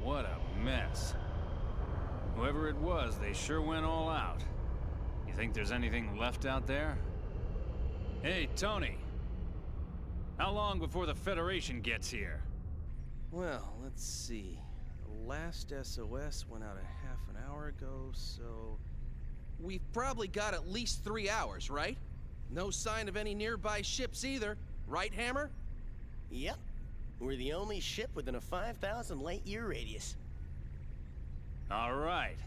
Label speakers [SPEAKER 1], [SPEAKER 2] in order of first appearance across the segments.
[SPEAKER 1] What a mess. Whoever it was, they sure went all out. You think there's anything left out there? Hey, Tony. How long before the Federation gets here?
[SPEAKER 2] Well, let's see. The last SOS went out a half an hour ago, so... We've probably got at least 3 hours, right? No sign of any nearby ships either, right, Hammer?
[SPEAKER 3] Yep. We're the only ship within a 5,000 light-year radius.
[SPEAKER 1] All right.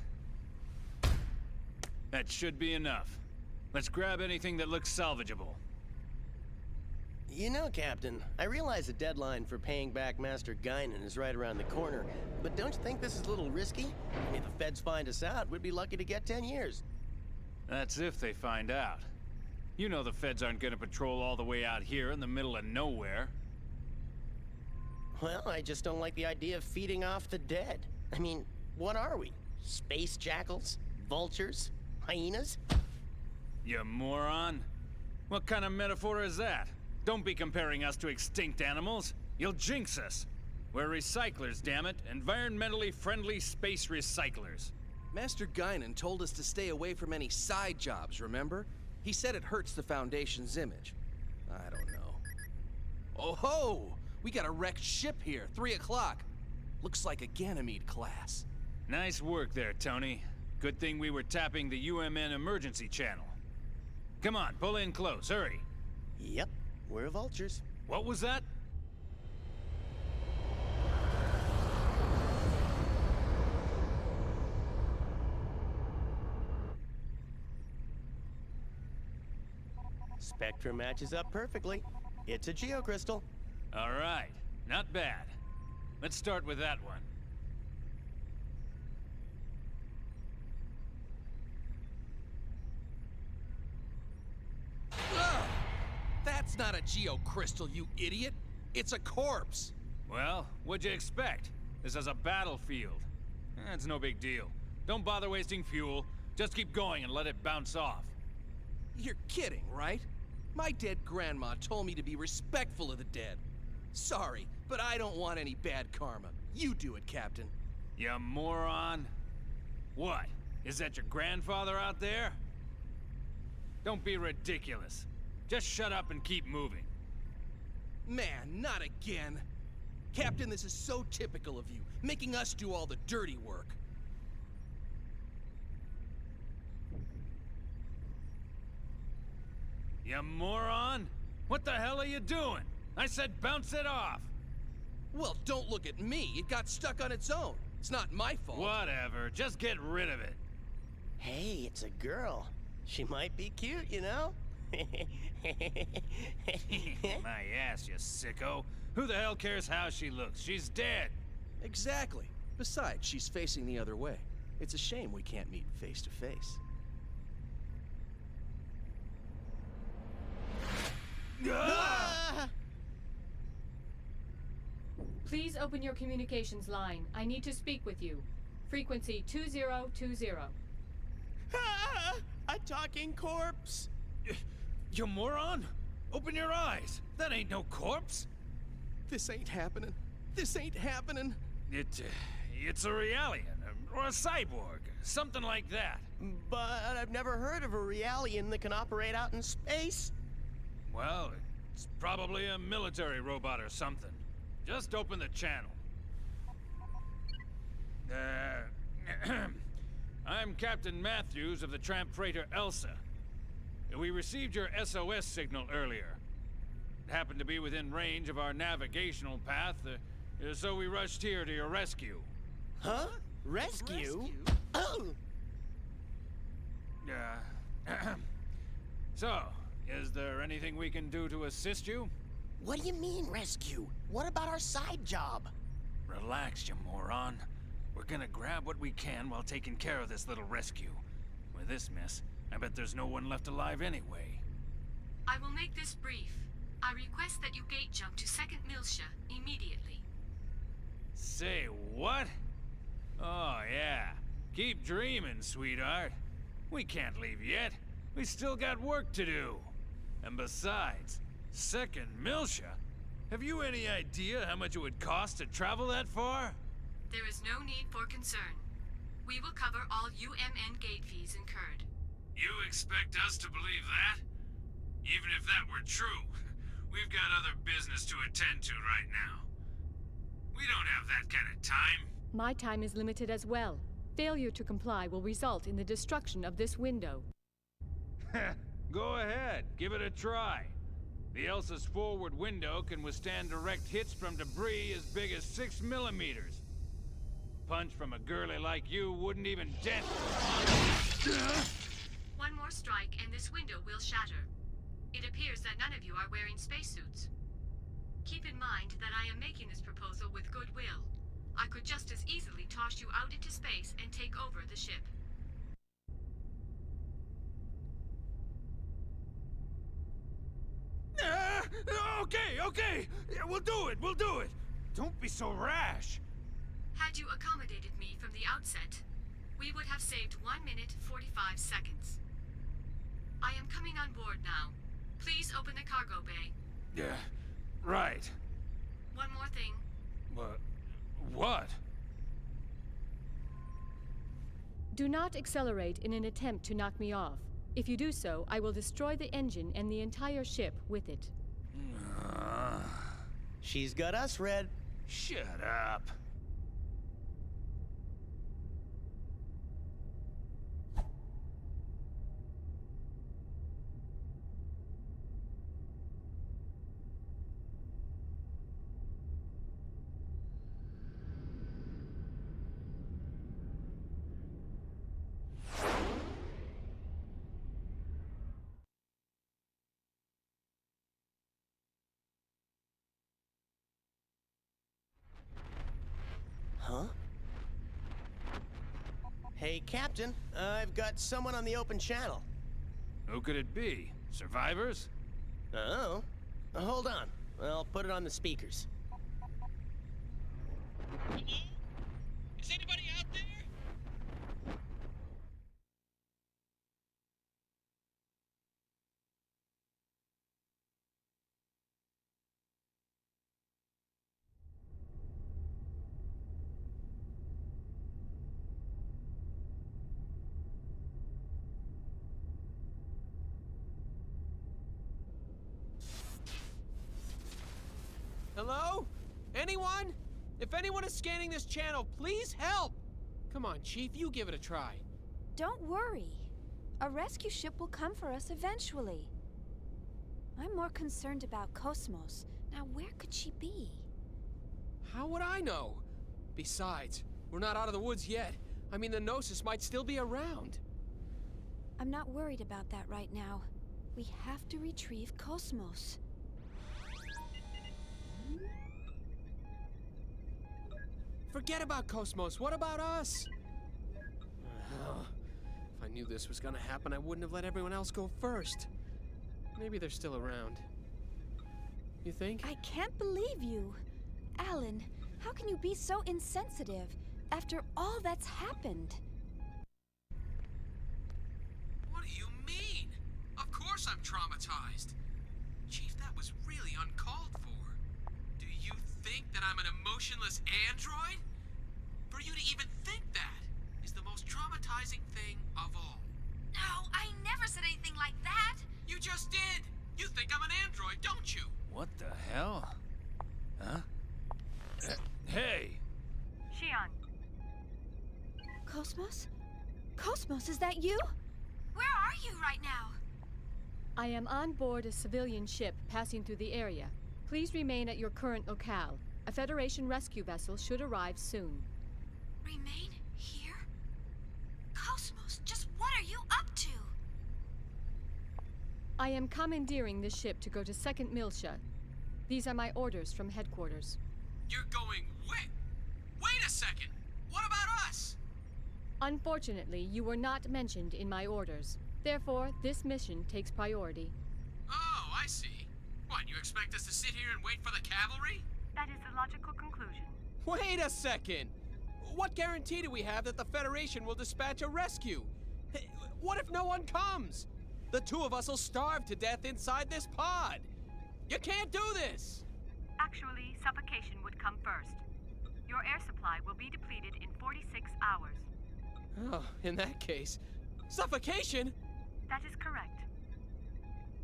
[SPEAKER 1] That should be enough. Let's grab anything that looks salvageable.
[SPEAKER 3] You know, Captain, I realize the deadline for paying back Master Guinan is right around the corner, but don't you think this is a little risky? I mean, if the feds find us out, we'd be lucky to get 10 years.
[SPEAKER 1] That's if they find out. You know the feds aren't gonna patrol all the way out here in the middle of nowhere.
[SPEAKER 3] Well, I just don't like the idea of feeding off the dead. I mean, what are we? Space jackals? Vultures? Hyenas?
[SPEAKER 1] You moron. What kind of metaphor is that? Don't be comparing us to extinct animals. You'll jinx us. We're recyclers, damn it. Environmentally friendly space recyclers.
[SPEAKER 2] Master Guinan told us to stay away from any side jobs, remember? He said it hurts the Foundation's image. I don't know. Oh ho! We got a wrecked ship here, 3 o'clock. Looks like a Ganymede class.
[SPEAKER 1] Nice work there, Tony. Good thing we were tapping the U.M.N emergency channel. Come on, pull in close, hurry.
[SPEAKER 3] Yep, we're vultures.
[SPEAKER 1] What was that?
[SPEAKER 3] Spectrum matches up perfectly. It's a geocrystal.
[SPEAKER 1] All right, not bad. Let's start with that one.
[SPEAKER 2] Ugh! That's not a geocrystal, you idiot! It's a corpse!
[SPEAKER 1] Well, what'd you expect? This is a battlefield. It's no big deal. Don't bother wasting fuel. Just keep going and let it bounce off.
[SPEAKER 2] You're kidding, right? My dead grandma told me to be respectful of the dead. Sorry, but I don't want any bad karma. You do it, Captain.
[SPEAKER 1] You moron. What? Is that your grandfather out there? Don't be ridiculous. Just shut up and keep moving.
[SPEAKER 2] Man, not again. Captain, this is so typical of you, making us do all the dirty work.
[SPEAKER 1] You moron! What the hell are you doing? I said bounce it off!
[SPEAKER 2] Well, don't look at me. It got stuck on its own. It's not my fault.
[SPEAKER 1] Whatever, just get rid of it.
[SPEAKER 3] Hey, it's a girl. She might be cute, you know?
[SPEAKER 1] My ass, you sicko. Who the hell cares how she looks? She's dead.
[SPEAKER 2] Exactly. Besides, she's facing the other way. It's a shame we can't meet face to face.
[SPEAKER 1] Ah!
[SPEAKER 4] Please open your communications line. I need to speak with you. Frequency 2020.
[SPEAKER 3] Ah, a talking corpse!
[SPEAKER 1] You moron! Open your eyes! That ain't no corpse!
[SPEAKER 2] This ain't happening. This ain't happening.
[SPEAKER 1] It's a Realian, or a cyborg, something like that.
[SPEAKER 3] But I've never heard of a Realian that can operate out in space.
[SPEAKER 1] Well, it's probably a military robot or something. Just open the channel. I'm Captain Matthews of the tramp freighter Elsa. We received your SOS signal earlier. It happened to be within range of our navigational path, so we rushed here to your rescue.
[SPEAKER 3] Huh? Rescue? Oh!
[SPEAKER 1] So, is there anything we can do to assist you?
[SPEAKER 3] What do you mean, rescue? What about our side job?
[SPEAKER 1] Relax, you moron. We're gonna grab what we can while taking care of this little rescue. With this mess, I bet there's no one left alive anyway.
[SPEAKER 4] I will make this brief. I request that you gate jump to Second Miltia immediately.
[SPEAKER 1] Say what? Oh, yeah. Keep dreaming, sweetheart. We can't leave yet. We still got work to do. And besides, Second Miltia? Have you any idea how much it would cost to travel that far?
[SPEAKER 4] There is no need for concern. We will cover all U.M.N. gate fees incurred.
[SPEAKER 1] You expect us to believe that? Even if that were true, we've got other business to attend to right now. We don't have that kind of time.
[SPEAKER 4] My time is limited as well. Failure to comply will result in the destruction of this window.
[SPEAKER 1] Go ahead, give it a try. The Elsa's forward window can withstand direct hits from debris as big as 6 millimeters. A punch from a girlie like you wouldn't even dent.
[SPEAKER 4] One more strike and this window will shatter. It appears that none of you are wearing spacesuits. Keep in mind that I am making this proposal with goodwill. I could just as easily toss you out into space and take over the ship.
[SPEAKER 1] Okay. We'll do it. Don't be so rash.
[SPEAKER 4] Had you accommodated me from the outset, we would have saved 1 minute 45 seconds. I am coming on board now. Please open the cargo bay.
[SPEAKER 1] Yeah, right.
[SPEAKER 4] One more thing.
[SPEAKER 1] What?
[SPEAKER 4] Do not accelerate in an attempt to knock me off. If you do so, I will destroy the engine and the entire ship with it.
[SPEAKER 3] She's got us, Red.
[SPEAKER 1] Shut up.
[SPEAKER 3] Huh? Hey, Captain. I've got someone on the open channel.
[SPEAKER 1] Who could it be? Survivors?
[SPEAKER 3] Oh. Hold on. I'll put it on the speakers.
[SPEAKER 5] Hello? Is anybody out there?
[SPEAKER 6] Hello? Anyone? If anyone is scanning this channel, please help! Come on, Chief, you give it a try.
[SPEAKER 7] Don't worry. A rescue ship will come for us eventually. I'm more concerned about Kos-mos. Now, where could she be?
[SPEAKER 6] How would I know? Besides, we're not out of the woods yet. I mean, the Gnosis might still be around.
[SPEAKER 7] I'm not worried about that right now. We have to retrieve Kos-mos.
[SPEAKER 6] Forget about Kos-mos. What about us? If I knew this was gonna happen, I wouldn't have let everyone else go first. Maybe they're still around. You think?
[SPEAKER 7] I can't believe you. Alan, how can you be so insensitive after all that's happened?
[SPEAKER 6] What do you mean? Of course I'm traumatized. Chief, that was really uncalled for. Do you think that I'm an emotionless android? For you to even think that is the most traumatizing thing of all.
[SPEAKER 7] No, I never said anything like that.
[SPEAKER 6] You just did! You think I'm an android, don't you?
[SPEAKER 1] What the hell? Huh? Hey!
[SPEAKER 4] Shion.
[SPEAKER 7] Kos-mos? Kos-mos, is that you? Where are you right now?
[SPEAKER 4] I am on board a civilian ship passing through the area. Please remain at your current locale. A Federation rescue vessel should arrive soon.
[SPEAKER 7] Remain here? Kos-mos, just what are you up to?
[SPEAKER 4] I am commandeering this ship to go to Second Miltia. These are my orders from headquarters.
[SPEAKER 6] You're going wait! Wait a second! What about us?
[SPEAKER 4] Unfortunately, you were not mentioned in my orders. Therefore, this mission takes priority.
[SPEAKER 6] Oh, I see. What, you expect us to sit here and wait for the cavalry?
[SPEAKER 4] That is the logical conclusion.
[SPEAKER 2] Wait a second! What guarantee do we have that the Federation will dispatch a rescue? Hey, what if no one comes? The two of us will starve to death inside this pod! You can't do this!
[SPEAKER 4] Actually, suffocation would come first. Your air supply will be depleted in 46 hours.
[SPEAKER 2] Oh, in that case, suffocation?
[SPEAKER 4] That is correct.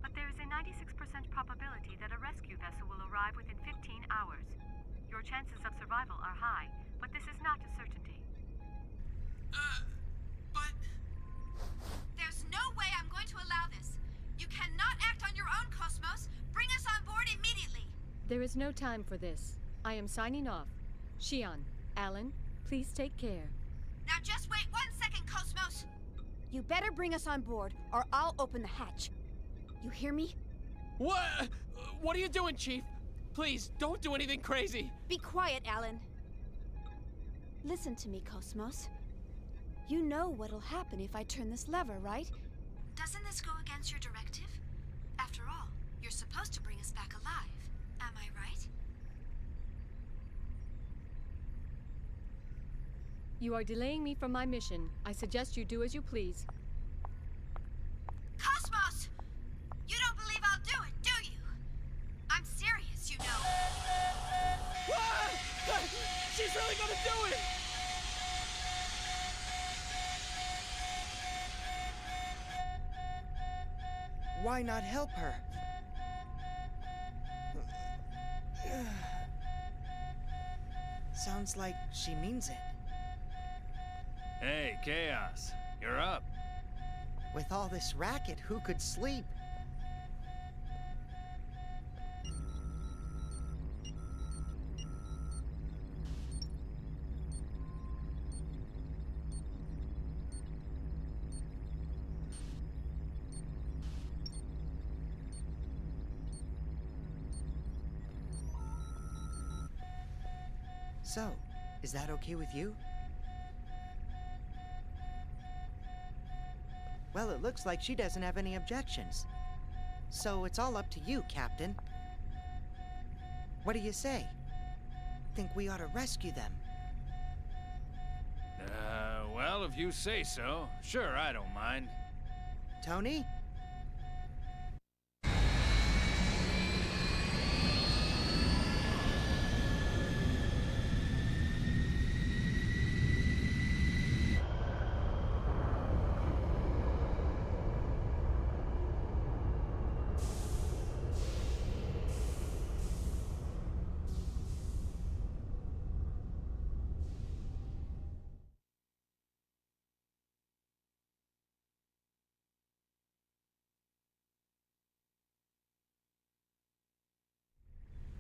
[SPEAKER 4] But there is a 96% probability that a rescue vessel will arrive within 15 hours. Your chances of survival are high, but this is not a certainty.
[SPEAKER 6] But...
[SPEAKER 7] There's no way I'm going to allow this. You cannot act on your own, Kos-mos. Bring us on board immediately.
[SPEAKER 8] There is no time for this. I am signing off. Shion, Alan, please take care.
[SPEAKER 7] Now just wait 1 second, Kos-mos. You better bring us on board, or I'll open the hatch. You hear me?
[SPEAKER 2] What? What are you doing, Chief? Please, don't do anything crazy.
[SPEAKER 7] Be quiet, Alan. Listen to me, Kos-mos. You know what'll happen if I turn this lever, right? Doesn't this go against your directive? After all, you're supposed to bring us back alive. Am I right?
[SPEAKER 8] You are delaying me from my mission. I suggest you do as you please.
[SPEAKER 7] Kos-mos! You don't believe I'll do it, do you? I'm serious, you know.
[SPEAKER 2] What? She's really gonna do it!
[SPEAKER 9] Why not help her? Sounds like she means it.
[SPEAKER 1] Hey, Chaos, you're up.
[SPEAKER 9] With all this racket, who could sleep? So, is that okay with you? Well, it looks like she doesn't have any objections. So it's all up to you, Captain. What do you say? Think we ought to rescue them?
[SPEAKER 1] Well, if you say so, sure, I don't mind.
[SPEAKER 9] Tony?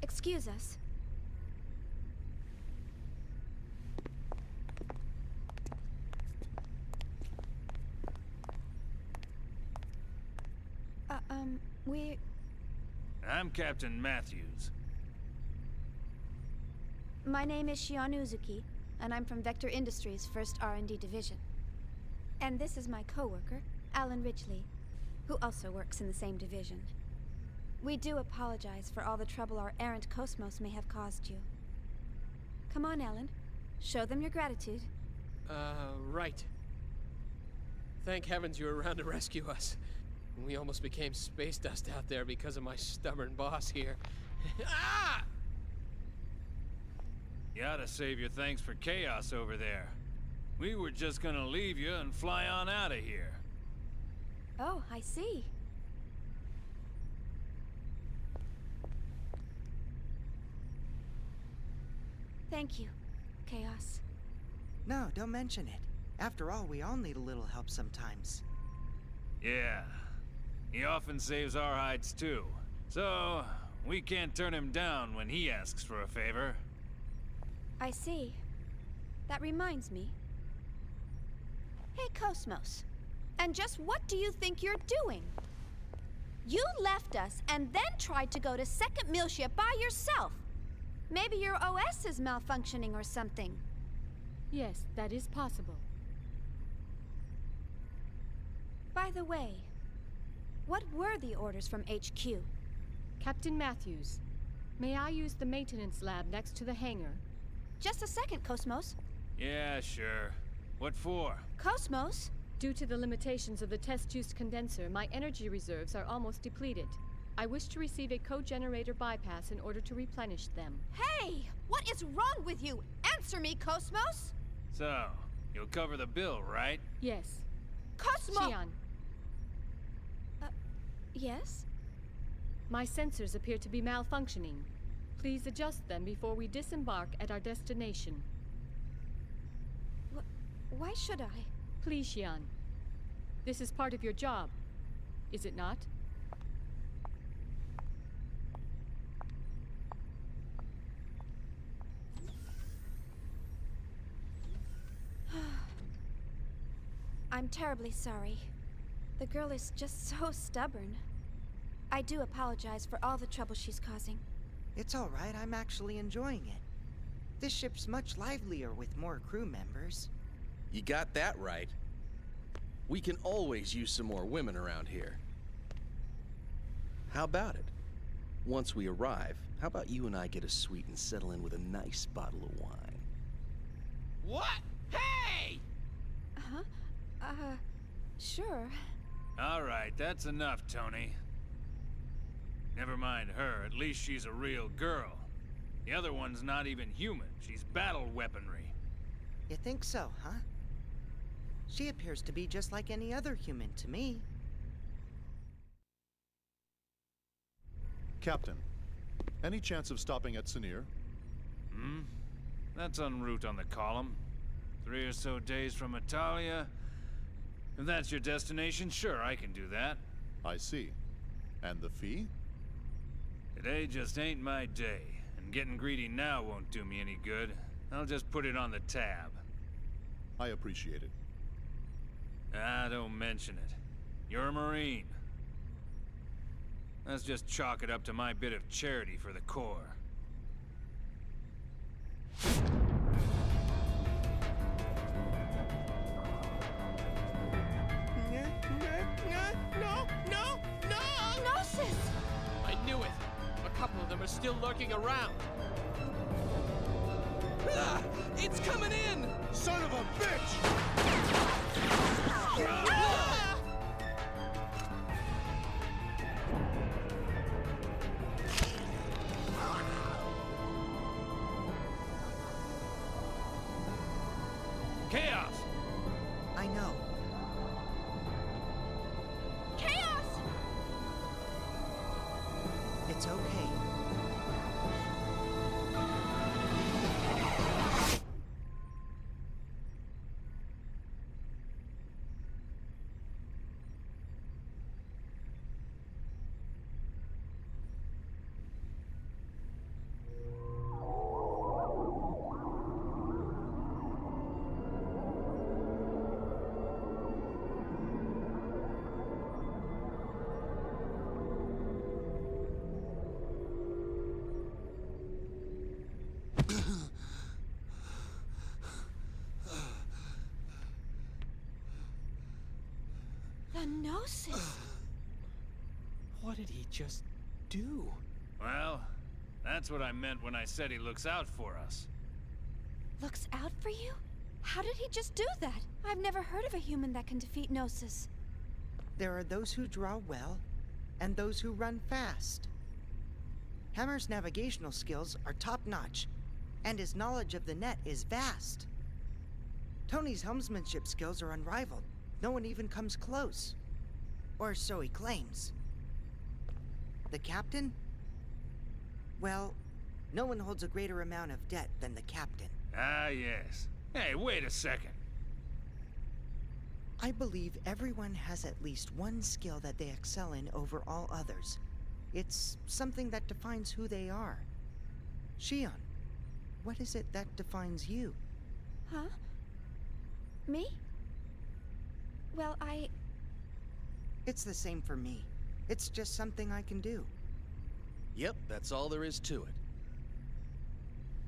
[SPEAKER 7] Excuse us.
[SPEAKER 1] I'm Captain Matthews.
[SPEAKER 7] My name is Shion Uzuki, and I'm from Vector Industries' 1st R&D Division. And this is my coworker, Alan Ridgely, who also works in the same division. We do apologize for all the trouble our errant Kos-mos may have caused you. Come on, Alan. Show them your gratitude.
[SPEAKER 2] Right. Thank heavens you were around to rescue us. We almost became space dust out there because of my stubborn boss here. Ah!
[SPEAKER 1] You ought to save your thanks for Chaos over there. We were just gonna leave you and fly on out of here.
[SPEAKER 7] Oh, I see. Thank you, Chaos.
[SPEAKER 9] No, don't mention it. After all, we all need a little help sometimes.
[SPEAKER 1] Yeah. He often saves our hides too. So, we can't turn him down when he asks for a favor.
[SPEAKER 7] I see. That reminds me. Hey, Kos-mos. And just what do you think you're doing? You left us and then tried to go to Second Miltia by yourself. Maybe your OS is malfunctioning or something.
[SPEAKER 8] Yes, that is possible.
[SPEAKER 7] By the way, what were the orders from HQ?
[SPEAKER 8] Captain Matthews, may I use the maintenance lab next to the hangar?
[SPEAKER 7] Just a second, Kos-mos.
[SPEAKER 1] Yeah, sure. What for?
[SPEAKER 7] Kos-mos?
[SPEAKER 8] Due to the limitations of the test juice condenser, my energy reserves are almost depleted. I wish to receive a co-generator bypass in order to replenish them.
[SPEAKER 7] Hey! What is wrong with you? Answer me, Kos-mos!
[SPEAKER 1] So, you'll cover the bill, right?
[SPEAKER 8] Yes.
[SPEAKER 7] Kos-mos!
[SPEAKER 8] Shion,
[SPEAKER 7] Yes?
[SPEAKER 8] my sensors appear to be malfunctioning. Please adjust them before we disembark at our destination.
[SPEAKER 7] Why should I?
[SPEAKER 8] Please, Shion. This is part of your job, is it not?
[SPEAKER 7] I'm terribly sorry. The girl is just so stubborn. I do apologize for all the trouble she's causing.
[SPEAKER 9] It's all right, I'm actually enjoying it. This ship's much livelier with more crew members.
[SPEAKER 2] You got that right. We can always use some more women around here. How about it? Once we arrive, how about you and I get a suite and settle in with a nice bottle of wine?
[SPEAKER 6] What? Hey!
[SPEAKER 7] Huh? Sure.
[SPEAKER 1] All right, that's enough, Tony. Never mind her, at least she's a real girl. The other one's not even human, she's battle weaponry.
[SPEAKER 9] You think so, huh? She appears to be just like any other human to me.
[SPEAKER 10] Captain, any chance of stopping at Sinir?
[SPEAKER 1] That's en route on the column. 3 or so days from Italia. If that's your destination, sure, I can do that.
[SPEAKER 10] I see. And the fee?
[SPEAKER 1] Today just ain't my day, and getting greedy now won't do me any good. I'll just put it on the tab.
[SPEAKER 10] I appreciate it.
[SPEAKER 1] Ah, don't mention it. You're a Marine. Let's just chalk it up to my bit of charity for the Corps.
[SPEAKER 2] No!
[SPEAKER 7] Gnosis!
[SPEAKER 6] I knew it. A couple of them are still lurking around.
[SPEAKER 2] Ah, it's coming in!
[SPEAKER 10] Son of a bitch!
[SPEAKER 2] Ah!
[SPEAKER 1] Chaos!
[SPEAKER 9] I know.
[SPEAKER 7] Chaos!
[SPEAKER 9] It's okay.
[SPEAKER 7] The Gnosis!
[SPEAKER 6] What did he just do?
[SPEAKER 1] Well, that's what I meant when I said he looks out for us.
[SPEAKER 7] Looks out for you? How did he just do that? I've never heard of a human that can defeat Gnosis.
[SPEAKER 9] There are those who draw well, and those who run fast. Hammer's navigational skills are top-notch, and his knowledge of the net is vast. Tony's helmsmanship skills are unrivaled. No one even comes close. Or so he claims. The captain? Well, no one holds a greater amount of debt than the captain.
[SPEAKER 1] Ah, yes. Hey, wait a second.
[SPEAKER 9] I believe everyone has at least one skill that they excel in over all others. It's something that defines who they are. Shion, what is it that defines you?
[SPEAKER 7] Huh? Me? Well,
[SPEAKER 9] It's the same for me. It's just something I can do.
[SPEAKER 2] Yep, that's all there is to it.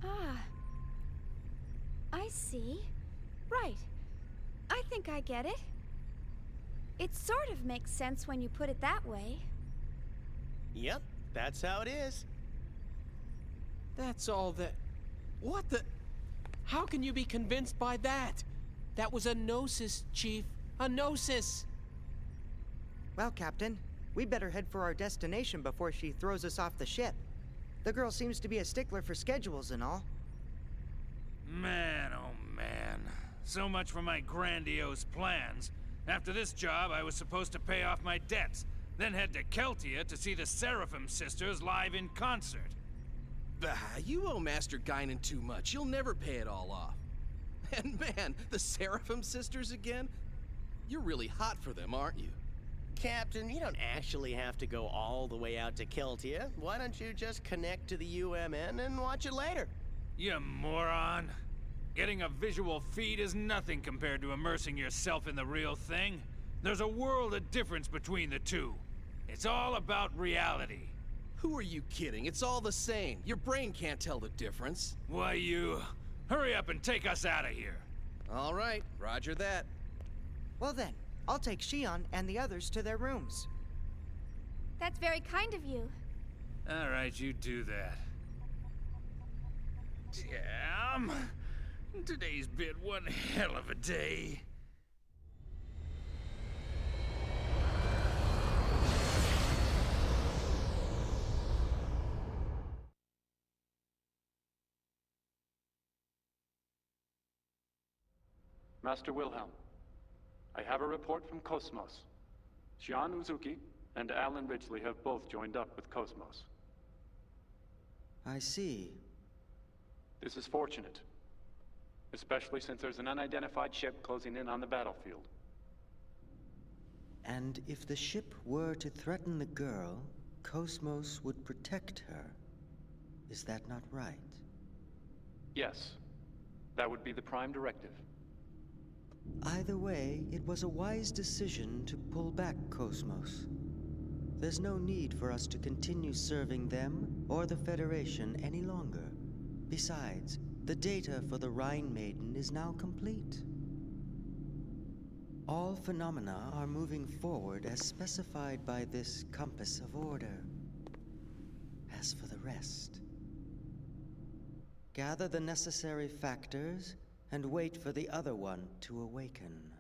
[SPEAKER 7] Ah. I see. Right. I think I get it. It sort of makes sense when you put it that way.
[SPEAKER 3] Yep. That's how it is.
[SPEAKER 6] That's all that... What the... How can you be convinced by that? That was a Gnosis, Chief. A Gnosis!
[SPEAKER 9] Well, Captain, we better head for our destination before she throws us off the ship. The girl seems to be a stickler for schedules and all.
[SPEAKER 1] Man, oh man. So much for my grandiose plans. After this job, I was supposed to pay off my debts, then head to Keltia to see the Seraphim sisters live in concert.
[SPEAKER 2] Bah, you owe Master Guinan too much. You'll never pay it all off. And man, the Seraphim sisters again? You're really hot for them, aren't you?
[SPEAKER 3] Captain, you don't actually have to go all the way out to Keltia. Why don't you just connect to the U.M.N. and watch it later?
[SPEAKER 1] You moron. Getting a visual feed is nothing compared to immersing yourself in the real thing. There's a world of difference between the two. It's all about reality.
[SPEAKER 2] Who are you kidding? It's all the same. Your brain can't tell the difference.
[SPEAKER 1] Why, you... Hurry up and take us out of here.
[SPEAKER 2] All right, roger that.
[SPEAKER 9] Well then, I'll take Shion and the others to their rooms.
[SPEAKER 7] That's very kind of you.
[SPEAKER 1] All right, you do that. Damn. Today's been one hell of a day.
[SPEAKER 11] Master Wilhelm, I have a report from Kos-mos. Shion Uzuki and Alan Ridgely have both joined up with Kos-mos.
[SPEAKER 12] I see.
[SPEAKER 11] This is fortunate, especially since there's an unidentified ship closing in on the battlefield.
[SPEAKER 12] And if the ship were to threaten the girl, Kos-mos would protect her. Is that not right?
[SPEAKER 11] Yes, that would be the prime directive.
[SPEAKER 12] Either way, it was a wise decision to pull back Kos-mos. There's no need for us to continue serving them or the Federation any longer. Besides, the data for the Rhine Maiden is now complete. All phenomena are moving forward as specified by this compass of order. As for the rest, gather the necessary factors and wait for the other one to awaken.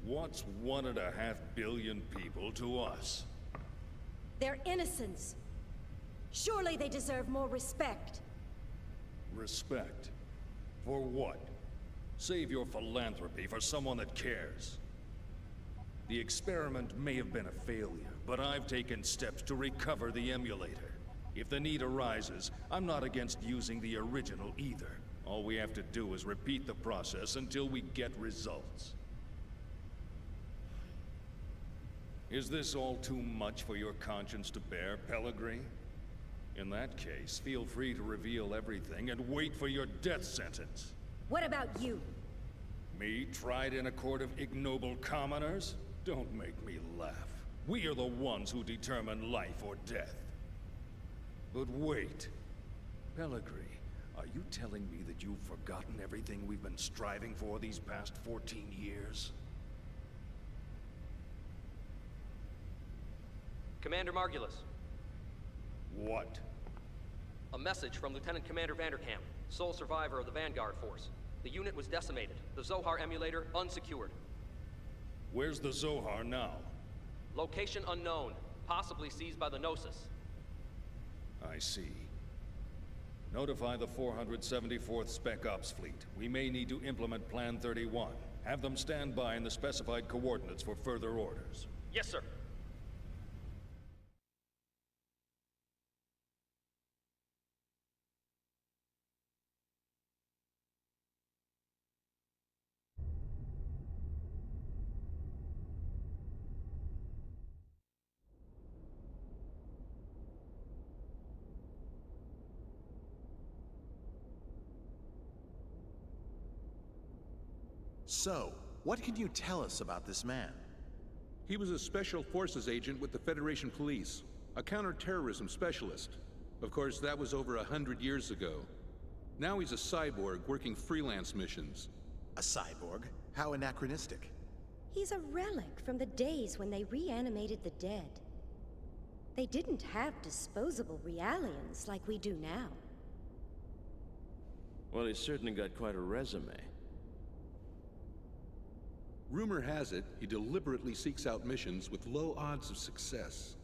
[SPEAKER 13] What's 1.5 billion people to us?
[SPEAKER 14] They're innocents. Surely they deserve more respect.
[SPEAKER 13] Respect? For what? Save your philanthropy for someone that cares. The experiment may have been a failure, but I've taken steps to recover the emulator. If the need arises, I'm not against using the original either. All we have to do is repeat the process until we get results. Is this all too much for your conscience to bear, Pellegrini? In that case, feel free to reveal everything and wait for your death sentence.
[SPEAKER 14] What about you?
[SPEAKER 13] Me, tried in a court of ignoble commoners? Don't make me laugh. We are the ones who determine life or death. But wait. Pellegrini, are you telling me that you've forgotten everything we've been striving for these past 14 years?
[SPEAKER 15] Commander Margulis.
[SPEAKER 13] What?
[SPEAKER 15] A message from Lieutenant Commander Vanderkamp, sole survivor of the Vanguard Force. The unit was decimated. The Zohar emulator unsecured.
[SPEAKER 13] Where's the Zohar now?
[SPEAKER 15] Location unknown, possibly seized by the Gnosis.
[SPEAKER 13] I see. Notify the 474th Spec Ops Fleet. We may need to implement Plan 31. Have them stand by in the specified coordinates for further orders.
[SPEAKER 15] Yes, sir.
[SPEAKER 16] So, what can you tell us about this man?
[SPEAKER 17] He was a Special Forces agent with the Federation Police, a counterterrorism specialist. Of course, that was over 100 years ago. Now he's a cyborg working freelance missions.
[SPEAKER 16] A cyborg? How anachronistic.
[SPEAKER 14] He's a relic from the days when they reanimated the dead. They didn't have disposable realians like we do now.
[SPEAKER 18] Well, he's certainly got quite a resume.
[SPEAKER 17] Rumor has it, he deliberately seeks out missions with low odds of success.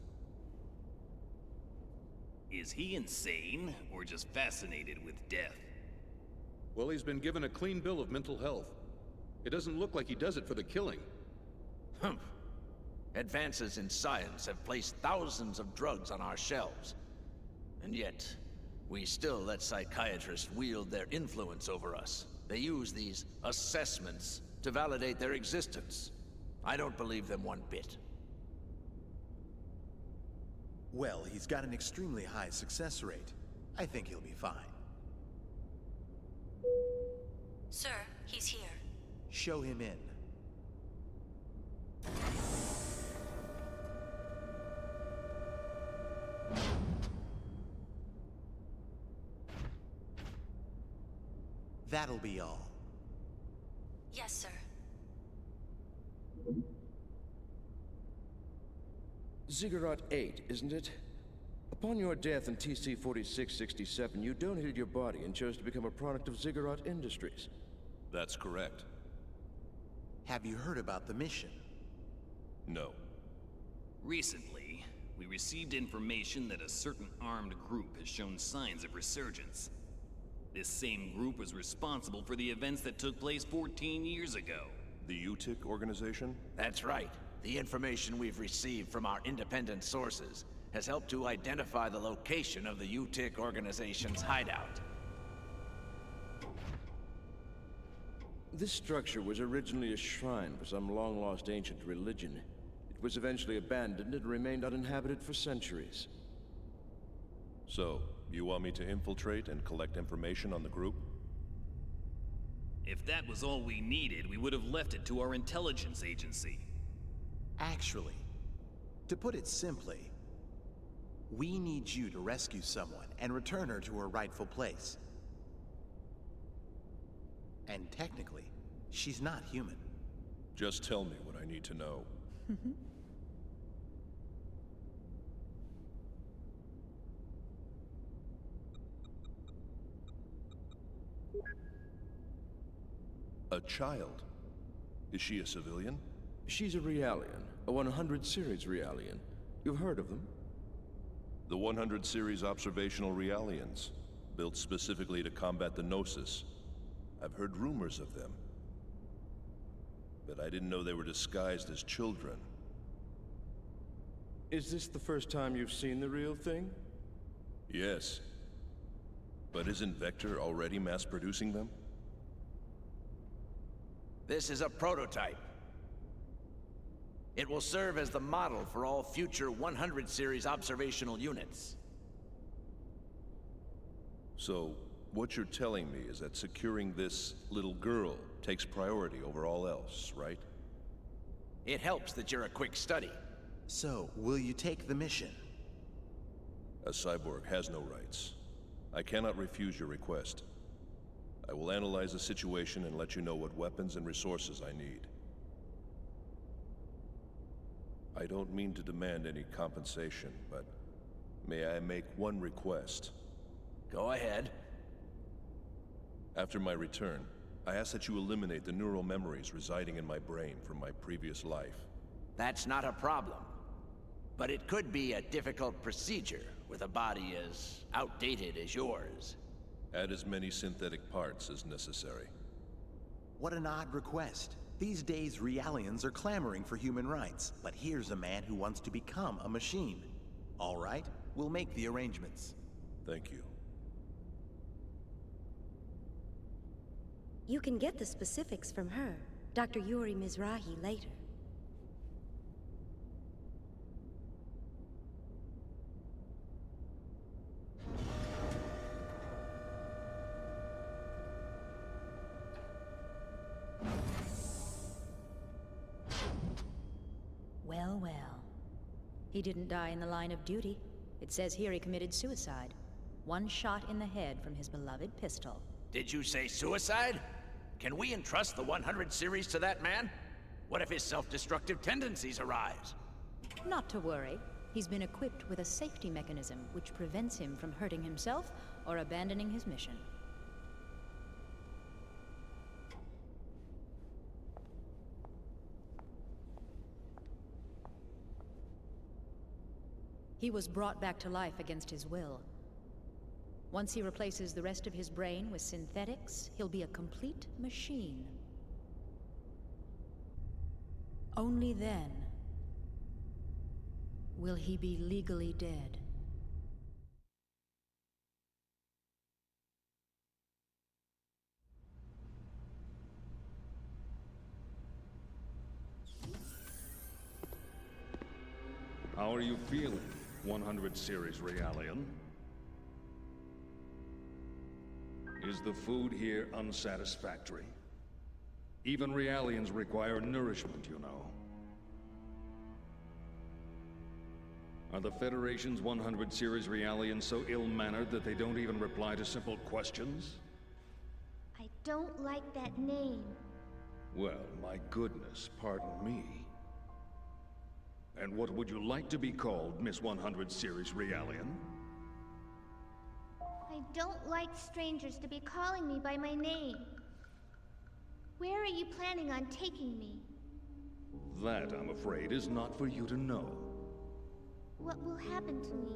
[SPEAKER 19] Is he insane, or just fascinated with death?
[SPEAKER 17] Well, he's been given a clean bill of mental health. It doesn't look like he does it for the killing.
[SPEAKER 20] Humph. Advances in science have placed thousands of drugs on our shelves. And yet, we still let psychiatrists wield their influence over us. They use these assessments to validate their existence. I don't believe them one bit.
[SPEAKER 16] Well, he's got an extremely high success rate. I think he'll be fine.
[SPEAKER 14] Sir, he's here.
[SPEAKER 16] Show him in. That'll be all.
[SPEAKER 14] Yes, sir.
[SPEAKER 18] Ziggurat 8, isn't it? Upon your death in TC-4667, you donated your body and chose to become a product of Ziggurat Industries.
[SPEAKER 21] That's correct.
[SPEAKER 16] Have you heard about the mission?
[SPEAKER 21] No.
[SPEAKER 19] Recently, we received information that a certain armed group has shown signs of resurgence. This same group was responsible for the events that took place 14 years ago.
[SPEAKER 21] The U-TIC organization?
[SPEAKER 20] That's right. The information we've received from our independent sources has helped to identify the location of the U-TIC organization's hideout.
[SPEAKER 18] This structure was originally a shrine for some long-lost ancient religion. It was eventually abandoned and remained uninhabited for centuries.
[SPEAKER 21] So, you want me to infiltrate and collect information on the group?
[SPEAKER 19] If that was all we needed, we would have left it to our intelligence agency.
[SPEAKER 16] Actually, to put it simply, we need you to rescue someone and return her to her rightful place. And technically, she's not human.
[SPEAKER 21] Just tell me what I need to know. A child? Is she a civilian?
[SPEAKER 18] She's a Realian, a 100 series Realian. You've heard of them?
[SPEAKER 21] The 100 series observational Realians, built specifically to combat the Gnosis. I've heard rumors of them. But I didn't know they were disguised as children.
[SPEAKER 18] Is this the first time you've seen the real thing?
[SPEAKER 21] Yes. But isn't Vector already mass-producing them?
[SPEAKER 20] This is a prototype. It will serve as the model for all future 100 series observational units.
[SPEAKER 21] So, what you're telling me is that securing this little girl takes priority over all else, right?
[SPEAKER 20] It helps that you're a quick study.
[SPEAKER 16] So, will you take the mission?
[SPEAKER 21] A cyborg has no rights. I cannot refuse your request. I will analyze the situation and let you know what weapons and resources I need. I don't mean to demand any compensation, but may I make one request?
[SPEAKER 20] Go ahead.
[SPEAKER 21] After my return, I ask that you eliminate the neural memories residing in my brain from my previous life.
[SPEAKER 20] That's not a problem. But it could be a difficult procedure with a body as outdated as yours.
[SPEAKER 21] Add as many synthetic parts as necessary.
[SPEAKER 16] What an odd request. These days, Realians are clamoring for human rights, but here's a man who wants to become a machine. All right, we'll make the arrangements.
[SPEAKER 21] Thank you.
[SPEAKER 14] You can get the specifics from her, Dr. Yuri Mizrahi, later.
[SPEAKER 5] Well, well. He didn't die in the line of duty. It says here he committed suicide. One shot in the head from his beloved pistol.
[SPEAKER 20] Did you say suicide? Can we entrust the 100 series to that man? What if his self-destructive tendencies arise?
[SPEAKER 5] Not to worry. He's been equipped with a safety mechanism which prevents him from hurting himself or abandoning his mission. He was brought back to life against his will. Once he replaces the rest of his brain with synthetics, he'll be a complete machine. Only then will he be legally dead.
[SPEAKER 13] How are you feeling, 100 series Realian? Is the food here unsatisfactory? Even Realians require nourishment, you know. Are the Federation's 100 series Realians so ill-mannered that they don't even reply to simple questions?
[SPEAKER 22] I don't like that name.
[SPEAKER 13] Well, my goodness, pardon me. And what would you like to be called, Miss 100 series Realian?
[SPEAKER 22] I don't like strangers to be calling me by my name. Where are you planning on taking me?
[SPEAKER 13] That, I'm afraid, is not for you to know.
[SPEAKER 22] What will happen to me?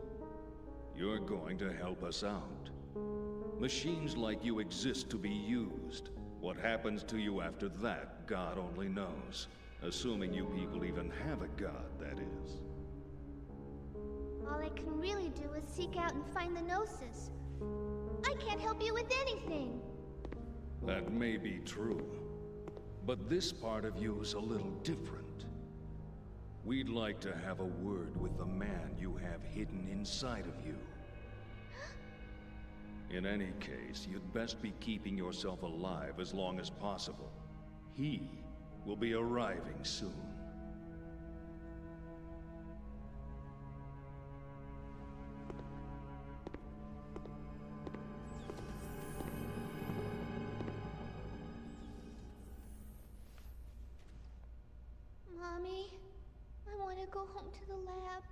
[SPEAKER 13] You're going to help us out. Machines like you exist to be used. What happens to you after that, God only knows. Assuming you people even have a god, that is.
[SPEAKER 22] All I can really do is seek out and find the Gnosis. I can't help you with anything.
[SPEAKER 13] That may be true. But this part of you is a little different. We'd like to have a word with the man you have hidden inside of you. In any case, you'd best be keeping yourself alive as long as possible. He will be arriving soon.
[SPEAKER 22] Mommy, I want to go home to the lab.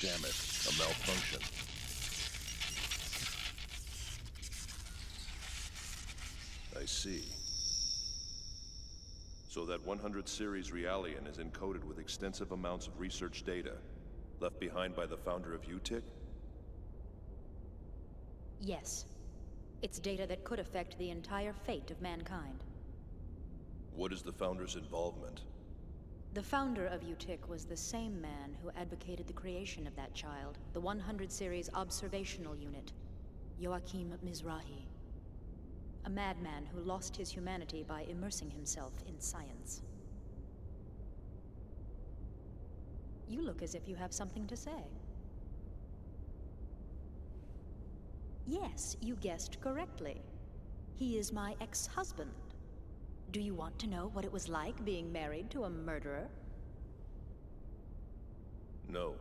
[SPEAKER 21] Damn it, a malfunction. I see. So that 100 series Realian is encoded with extensive amounts of research data, left behind by the founder of U-TIC?
[SPEAKER 5] Yes. It's data that could affect the entire fate of mankind.
[SPEAKER 21] What is the founder's involvement?
[SPEAKER 5] The founder of U-TIC was the same man who advocated the creation of that child, the 100 series observational unit, Joachim Mizrahi. A madman who lost his humanity by immersing himself in science. You look as if you have something to say. Yes, you guessed correctly. He is my ex-husband. Do you want to know what it was like being married to a murderer?
[SPEAKER 21] No.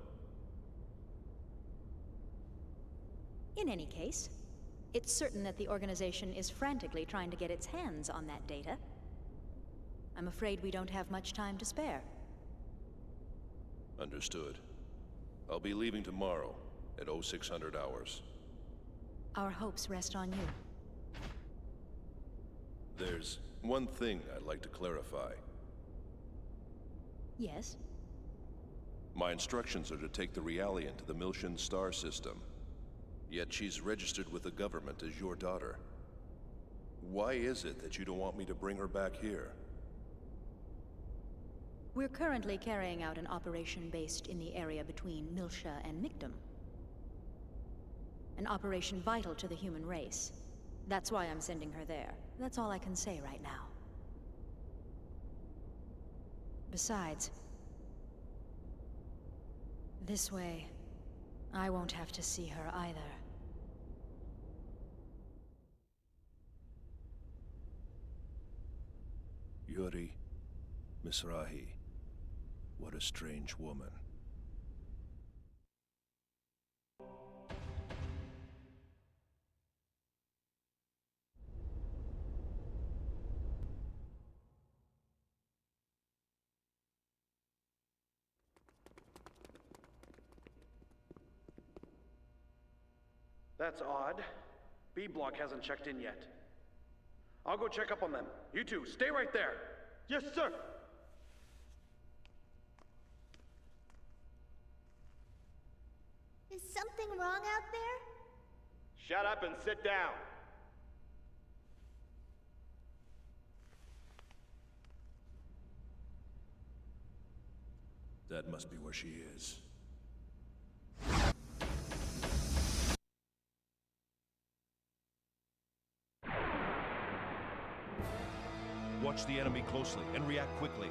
[SPEAKER 5] In any case, it's certain that the organization is frantically trying to get its hands on that data. I'm afraid we don't have much time to spare.
[SPEAKER 21] Understood. I'll be leaving tomorrow at 0600 hours.
[SPEAKER 5] Our hopes rest on you.
[SPEAKER 21] There's one thing I'd like to clarify.
[SPEAKER 5] Yes?
[SPEAKER 21] My instructions are to take the Realian to the Miltian star system. Yet she's registered with the government as your daughter. Why is it that you don't want me to bring her back here?
[SPEAKER 5] We're currently carrying out an operation based in the area between Miltia and Mictum. An operation vital to the human race. That's why I'm sending her there. That's all I can say right now. Besides, this way, I won't have to see her either.
[SPEAKER 21] Yuri Mizrahi. What a strange woman.
[SPEAKER 4] That's odd. B block hasn't checked in yet. I'll go check up on them. You two, stay right there. Yes, sir.
[SPEAKER 22] Is something wrong out there?
[SPEAKER 4] Shut up and sit down.
[SPEAKER 21] That must be where she is.
[SPEAKER 8] Watch the enemy closely and react quickly.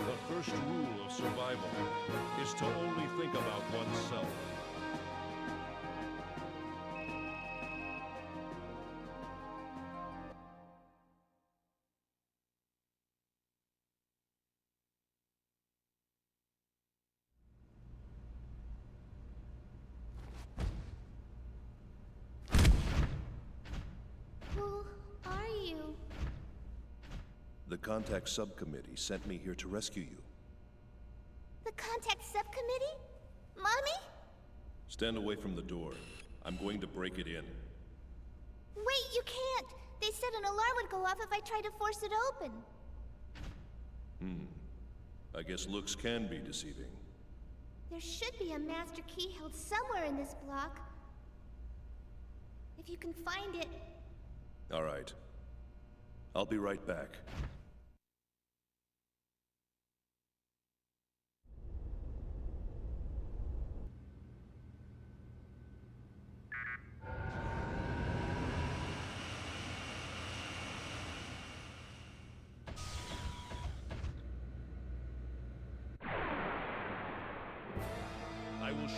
[SPEAKER 8] The first rule of survival is to only think about oneself.
[SPEAKER 22] Who are you?
[SPEAKER 21] The Contact Subcommittee sent me here to rescue you.
[SPEAKER 22] The Contact Subcommittee? Mommy?
[SPEAKER 21] Stand away from the door. I'm going to break it in.
[SPEAKER 22] Wait, you can't! They said an alarm would go off if I tried to force it open.
[SPEAKER 21] I guess looks can be deceiving.
[SPEAKER 22] There should be a master key held somewhere in this block. If you can find it.
[SPEAKER 21] All right. I'll be right back.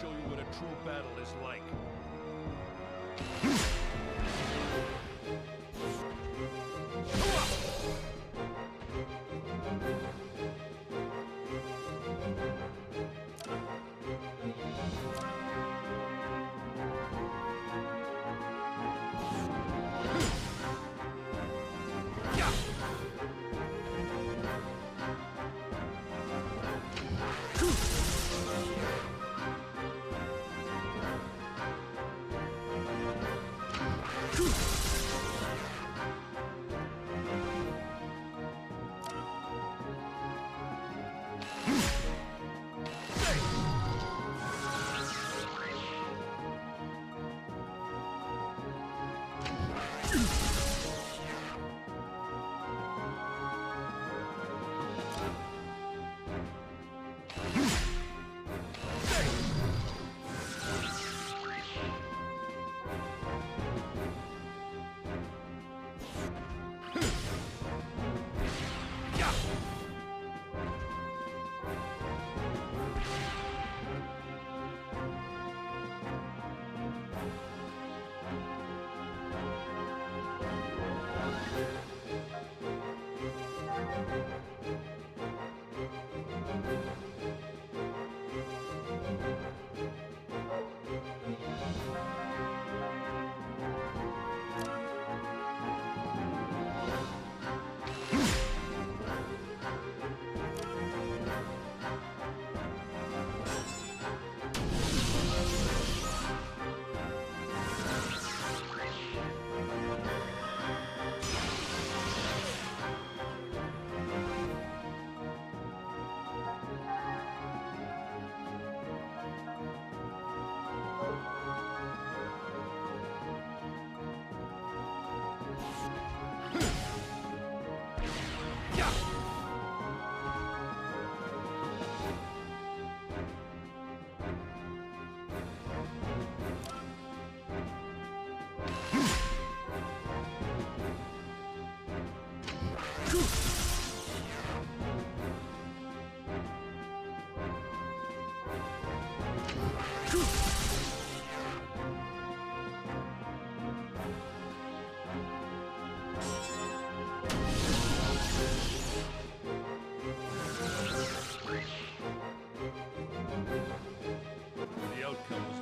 [SPEAKER 8] show you what a true battle is like.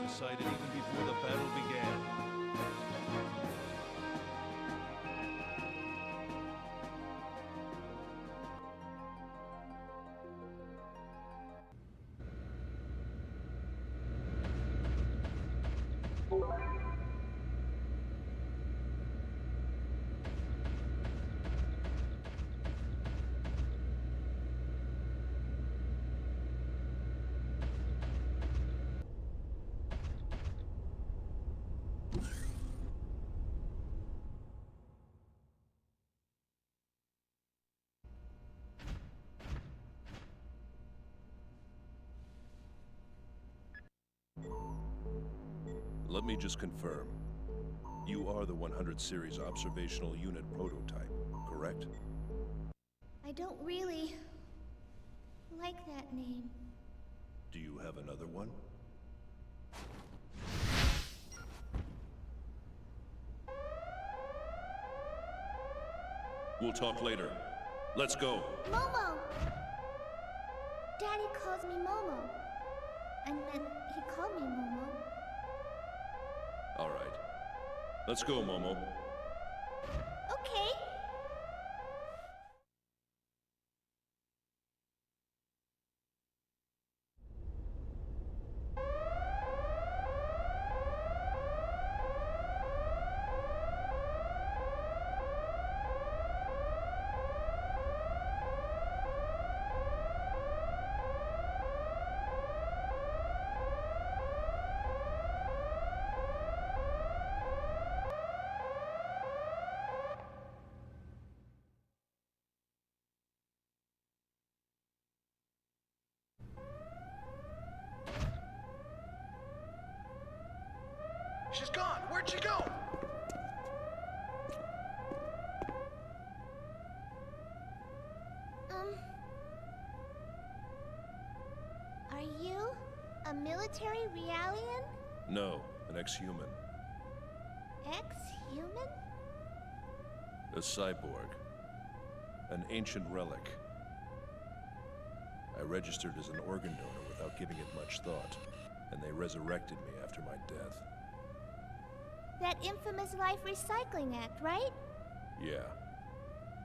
[SPEAKER 8] Decided even before the battle began.
[SPEAKER 21] Let me just confirm. You are the 100 series observational unit prototype, correct?
[SPEAKER 22] I don't really like that name.
[SPEAKER 21] Do you have another one? We'll talk later. Let's go.
[SPEAKER 22] Momo! Daddy calls me Momo. I meant he called me Momo.
[SPEAKER 21] All right. Let's go, Momo.
[SPEAKER 22] Okay.
[SPEAKER 4] She's gone. Where'd she go?
[SPEAKER 22] Are you a military military Realian?
[SPEAKER 21] No, an ex-human.
[SPEAKER 22] Ex-human?
[SPEAKER 21] A cyborg. An ancient relic. I registered as an organ donor without giving it much thought, and they resurrected me after my death.
[SPEAKER 22] That infamous Life Recycling Act, right?
[SPEAKER 21] Yeah.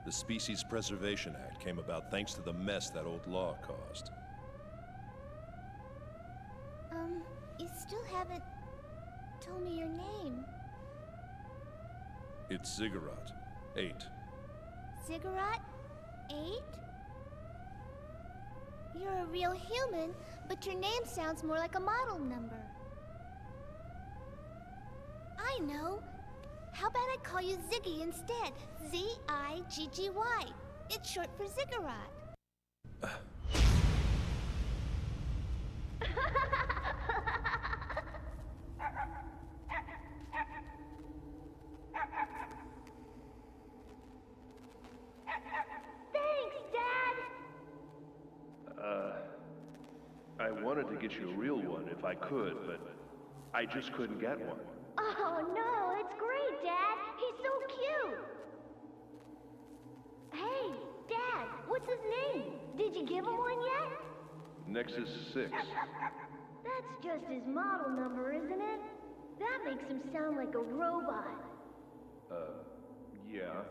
[SPEAKER 21] The Species Preservation Act came about thanks to the mess that old law caused.
[SPEAKER 22] You still haven't told me your name.
[SPEAKER 21] It's Ziggurat. 8.
[SPEAKER 22] Ziggurat? 8? You're a real human, but your name sounds more like a model number. I know. How about I call you Ziggy instead? Z-I-G-G-Y. It's short for Ziggurat. Thanks, Dad!
[SPEAKER 8] I wanted to get you a real one if I could, but I just couldn't get one.
[SPEAKER 22] Oh, no, it's great, Dad. He's so cute. Hey, Dad, what's his name? Did you give him one yet?
[SPEAKER 8] Nexus 6.
[SPEAKER 22] That's just his model number, isn't it? That makes him sound like a robot.
[SPEAKER 8] Yeah.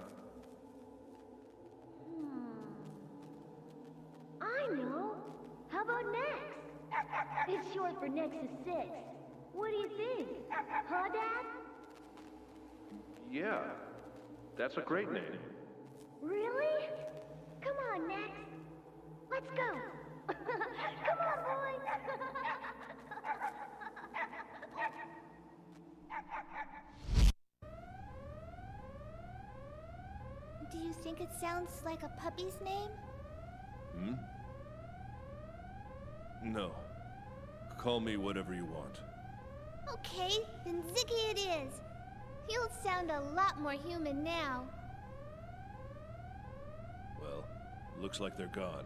[SPEAKER 22] I know. How about Nex? It's short for Nexus 6. What do you think? Huh, Dad?
[SPEAKER 8] Yeah. That's a great name.
[SPEAKER 22] Really? Come on, Nex. Let's go. Come on, boys. Do you think it sounds like a puppy's name?
[SPEAKER 21] No. Call me whatever you want.
[SPEAKER 22] Okay, then Ziggy it is. He'll sound a lot more human now.
[SPEAKER 21] Well, looks like they're gone.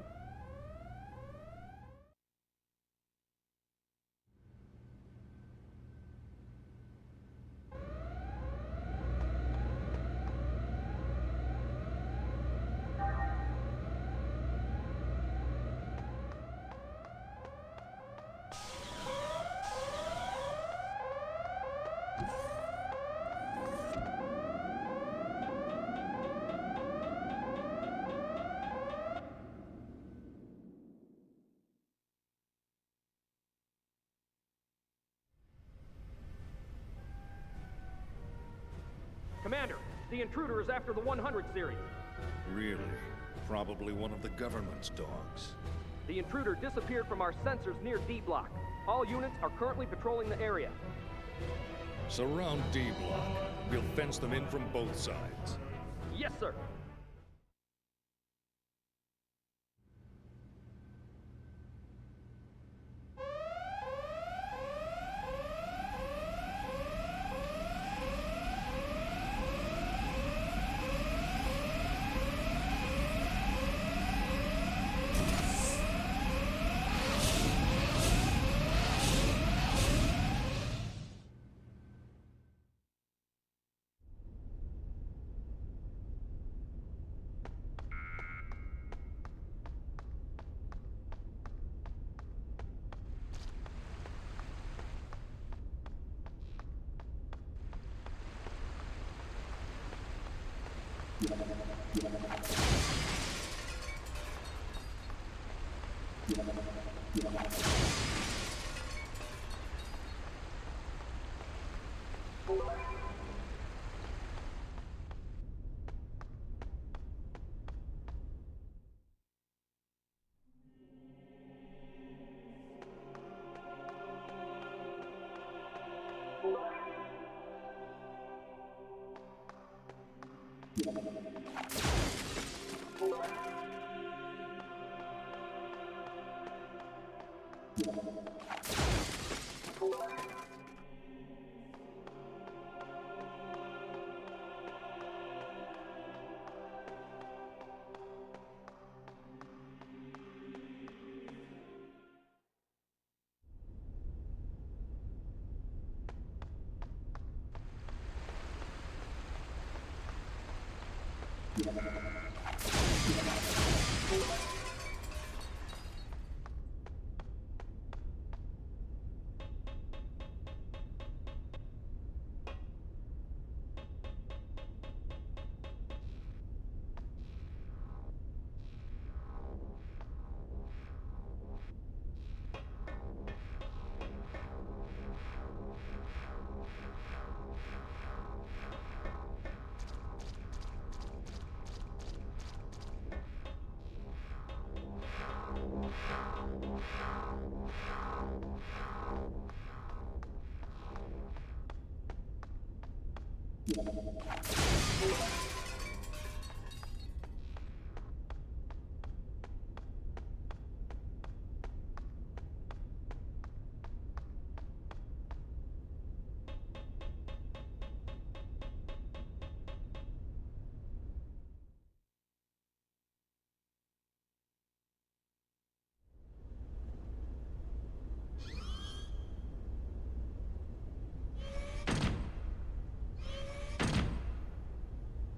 [SPEAKER 15] Commander, the intruder is after the 100 series.
[SPEAKER 13] Really? Probably one of the government's dogs.
[SPEAKER 15] The intruder disappeared from our sensors near D Block. All units are currently patrolling the area.
[SPEAKER 13] Surround D Block. We'll fence them in from both sides.
[SPEAKER 15] Yes, sir.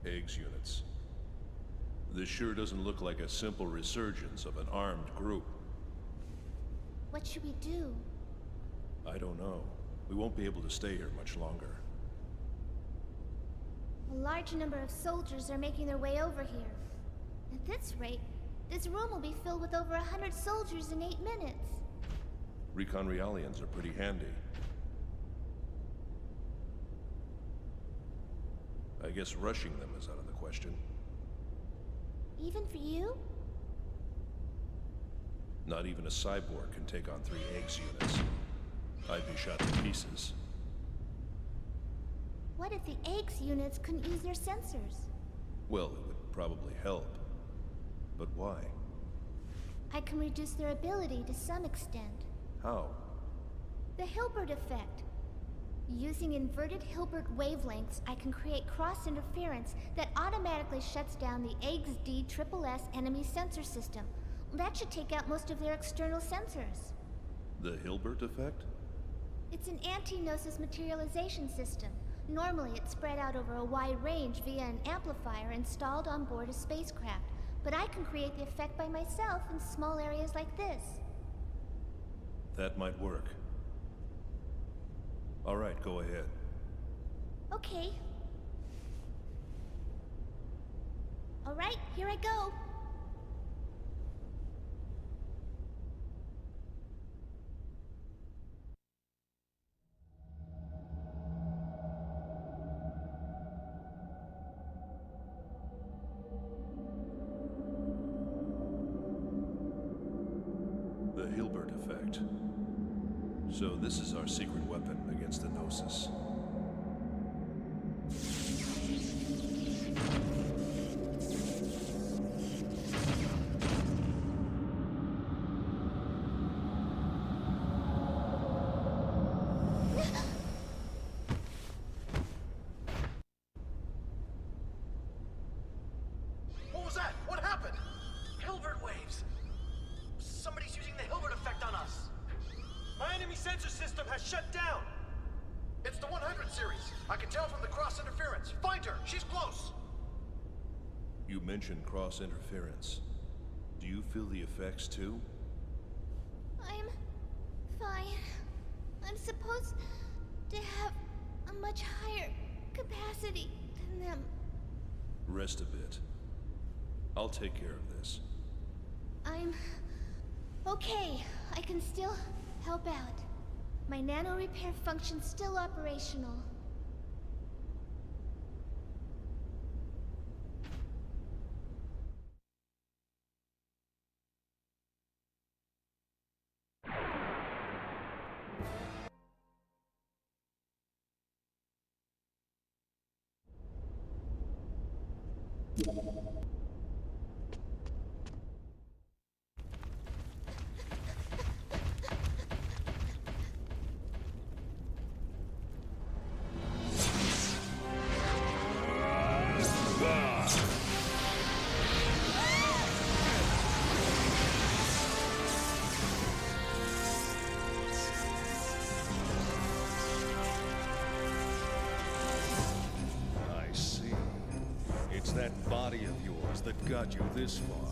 [SPEAKER 21] Eggs units. This sure doesn't look like a simple resurgence of an armed group.
[SPEAKER 22] What should we do?
[SPEAKER 21] I don't know. We won't be able to stay here much longer.
[SPEAKER 22] A large number of soldiers are making their way over here. At this rate, this room will be filled with over 100 soldiers in 8 minutes.
[SPEAKER 21] Recon Realians are pretty handy. I guess rushing them is out of the question.
[SPEAKER 22] Even for you?
[SPEAKER 21] Not even a cyborg can take on 3 eggs units. I'd be shot to pieces.
[SPEAKER 22] What if the eggs units couldn't use their sensors?
[SPEAKER 21] Well, it would probably help. But why?
[SPEAKER 22] I can reduce their ability to some extent.
[SPEAKER 21] How?
[SPEAKER 22] The Hilbert effect. Using inverted Hilbert wavelengths, I can create cross-interference that automatically shuts down the XD-SSS enemy sensor system. That should take out most of their external sensors.
[SPEAKER 21] The Hilbert effect?
[SPEAKER 22] It's an anti-Gnosis materialization system. Normally, it's spread out over a wide range via an amplifier installed on board a spacecraft. But I can create the effect by myself in small areas like this.
[SPEAKER 21] That might work. All right, go ahead.
[SPEAKER 22] Okay. All right, here I go.
[SPEAKER 21] The Hilbert effect. So this is our secret weapon against the Gnosis.
[SPEAKER 6] What was that? What happened? Hilbert waves. Somebody's using the Hilbert effect on us. My enemy sensor system has shut down. It's the 100 series. I can tell from the cross interference. Find her. She's close.
[SPEAKER 21] You mentioned cross interference. Do you feel the effects too?
[SPEAKER 22] I'm fine. I'm supposed to have a much higher capacity than them.
[SPEAKER 21] Rest a bit. I'll take care of this.
[SPEAKER 22] I'm okay. I can still help out. My nano repair function's still operational.
[SPEAKER 13] that body of yours that got you this far.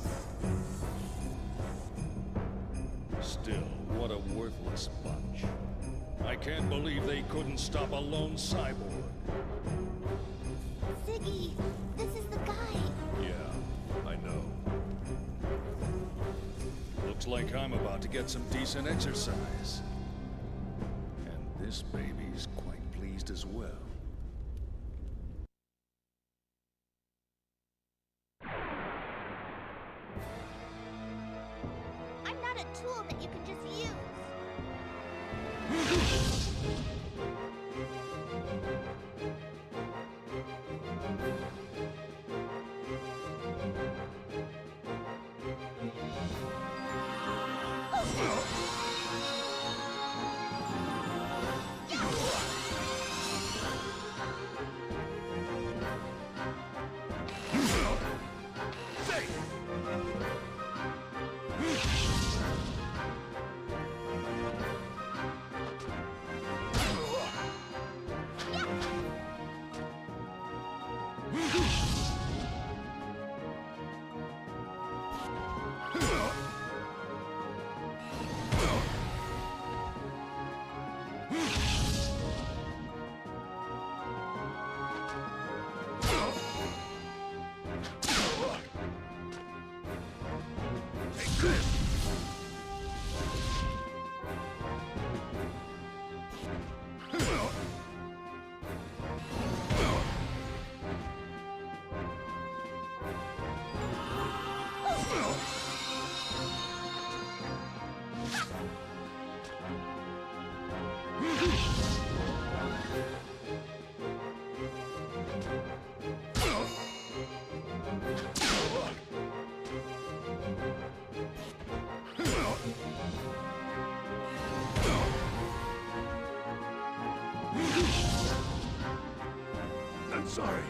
[SPEAKER 13] Still, what a worthless bunch. I can't believe they couldn't stop a lone cyborg.
[SPEAKER 3] Ziggy, this is the guy.
[SPEAKER 13] Yeah, I know. Looks like I'm about to get some decent exercise. And this baby's quite pleased as well.
[SPEAKER 3] I'm not a tool that you can just use.
[SPEAKER 13] I'm sorry.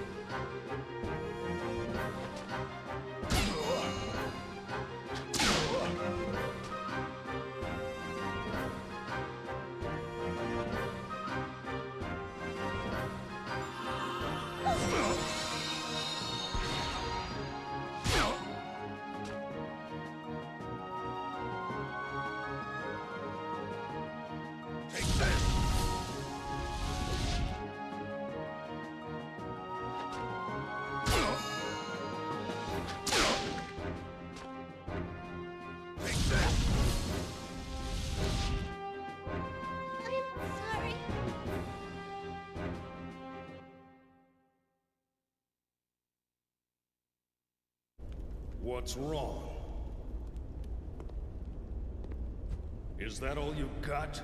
[SPEAKER 13] What's wrong? Is that all you got?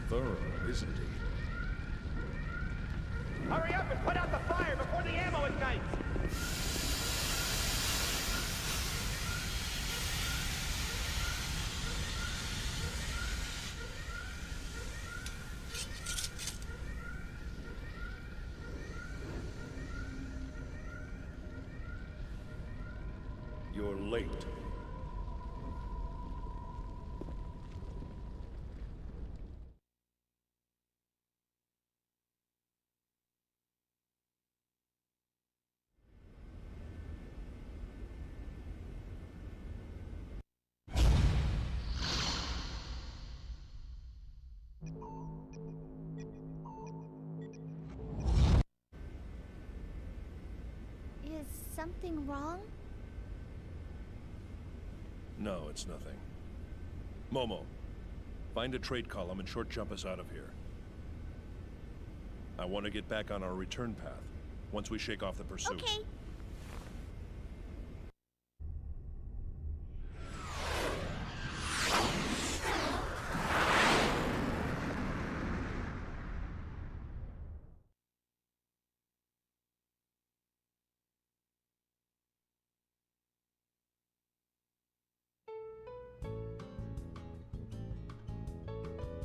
[SPEAKER 13] Thorough, isn't he?
[SPEAKER 6] Hurry up and put out the fire before the ammo ignites!
[SPEAKER 13] You're late.
[SPEAKER 3] Is something wrong?
[SPEAKER 21] No, it's nothing. Momo, find a trade column and short jump us out of here. I want to get back on our return path once we shake off the pursuit.
[SPEAKER 3] Okay.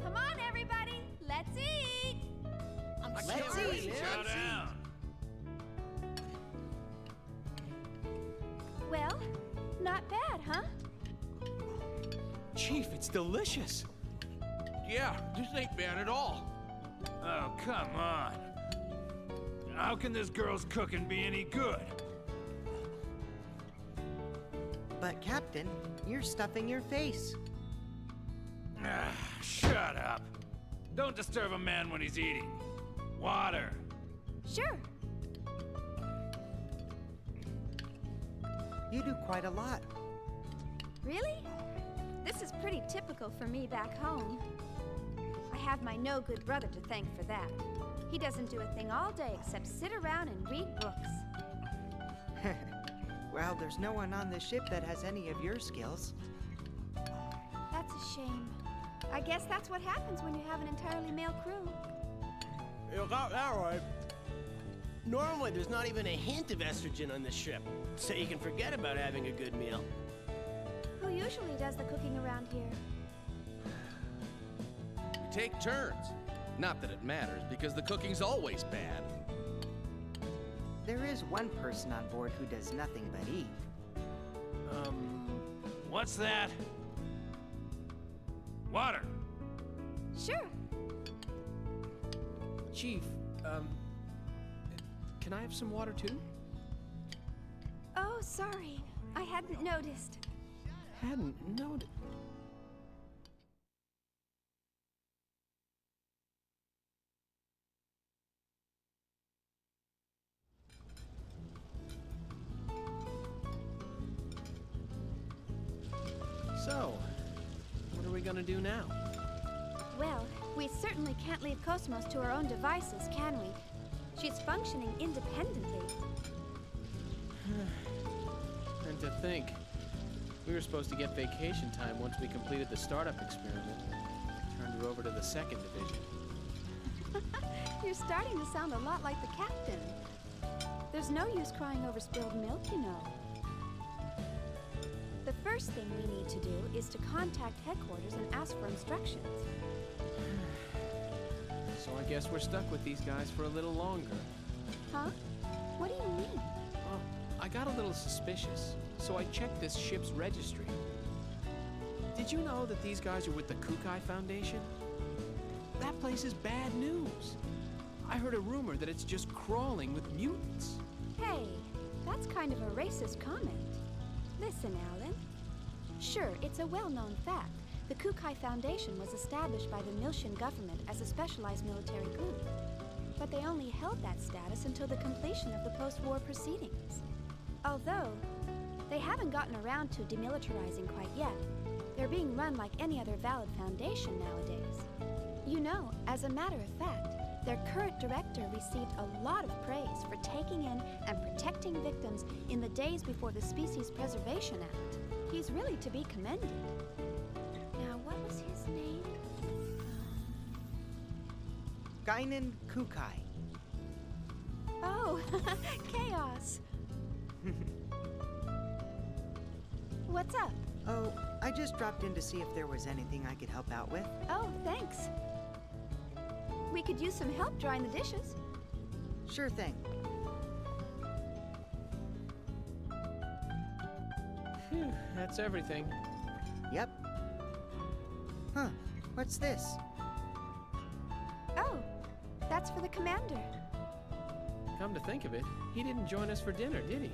[SPEAKER 7] Come on, everybody! Let's eat!
[SPEAKER 9] Let's eat!
[SPEAKER 1] Chow down.
[SPEAKER 7] Well, not bad, huh?
[SPEAKER 2] Chief, it's delicious.
[SPEAKER 6] Yeah, this ain't bad at all.
[SPEAKER 1] Oh, come on. How can this girl's cooking be any good?
[SPEAKER 9] But Captain, you're stuffing your face.
[SPEAKER 1] Ah, shut up. Don't disturb a man when he's eating. Water.
[SPEAKER 7] Sure.
[SPEAKER 9] You do quite a lot.
[SPEAKER 7] Really? This is pretty typical for me back home. I have my no-good brother to thank for that. He doesn't do a thing all day except sit around and read books.
[SPEAKER 9] Well, there's no one on the ship that has any of your skills.
[SPEAKER 7] That's a shame. I guess that's what happens when you have an entirely male crew.
[SPEAKER 2] You got that right. Normally, there's not even a hint of estrogen on this ship, so you can forget about having a good meal.
[SPEAKER 7] Who usually does the cooking around here?
[SPEAKER 6] We take turns. Not that it matters, because the cooking's always bad.
[SPEAKER 9] There is one person on board who does nothing but eat.
[SPEAKER 1] What's that? Water.
[SPEAKER 7] Sure.
[SPEAKER 2] Chief, can I have some water too?
[SPEAKER 7] Oh, sorry. I hadn't noticed.
[SPEAKER 2] Hadn't noticed. So, what are we gonna do now?
[SPEAKER 7] Well, we certainly can't leave Kos-mos to her own devices, can we? She's functioning independently.
[SPEAKER 2] And to think, we were supposed to get vacation time once we completed the startup experiment. Turned her over to the Second Division.
[SPEAKER 7] You're starting to sound a lot like the captain. There's no use crying over spilled milk, you know. The first thing we need to do is to contact headquarters and ask for instructions.
[SPEAKER 2] So I guess we're stuck with these guys for a little longer.
[SPEAKER 7] Huh? What do you mean?
[SPEAKER 2] Well, I got a little suspicious, so I checked this ship's registry. Did you know that these guys are with the Kukai Foundation? That place is bad news. I heard a rumor that it's just crawling with mutants.
[SPEAKER 7] Hey, that's kind of a racist comment. Listen, Alan. Sure, it's a well-known fact. The Kukai Foundation was established by the Miltian government as a specialized military group. But they only held that status until the completion of the post-war proceedings. Although, they haven't gotten around to demilitarizing quite yet. They're being run like any other valid foundation nowadays. You know, as a matter of fact, their current director received a lot of praise for taking in and protecting victims in the days before the Species Preservation Act. He's really to be commended. Now, what was his name?
[SPEAKER 9] Guinan Kukai.
[SPEAKER 7] Oh, Chaos. What's up?
[SPEAKER 9] Oh, I just dropped in to see if there was anything I could help out with.
[SPEAKER 7] Oh, thanks. We could use some help drying the dishes.
[SPEAKER 9] Sure thing.
[SPEAKER 2] Phew, that's everything.
[SPEAKER 9] Yep. Huh, what's this?
[SPEAKER 7] Oh, that's for the commander.
[SPEAKER 2] Come to think of it, he didn't join us for dinner, did he?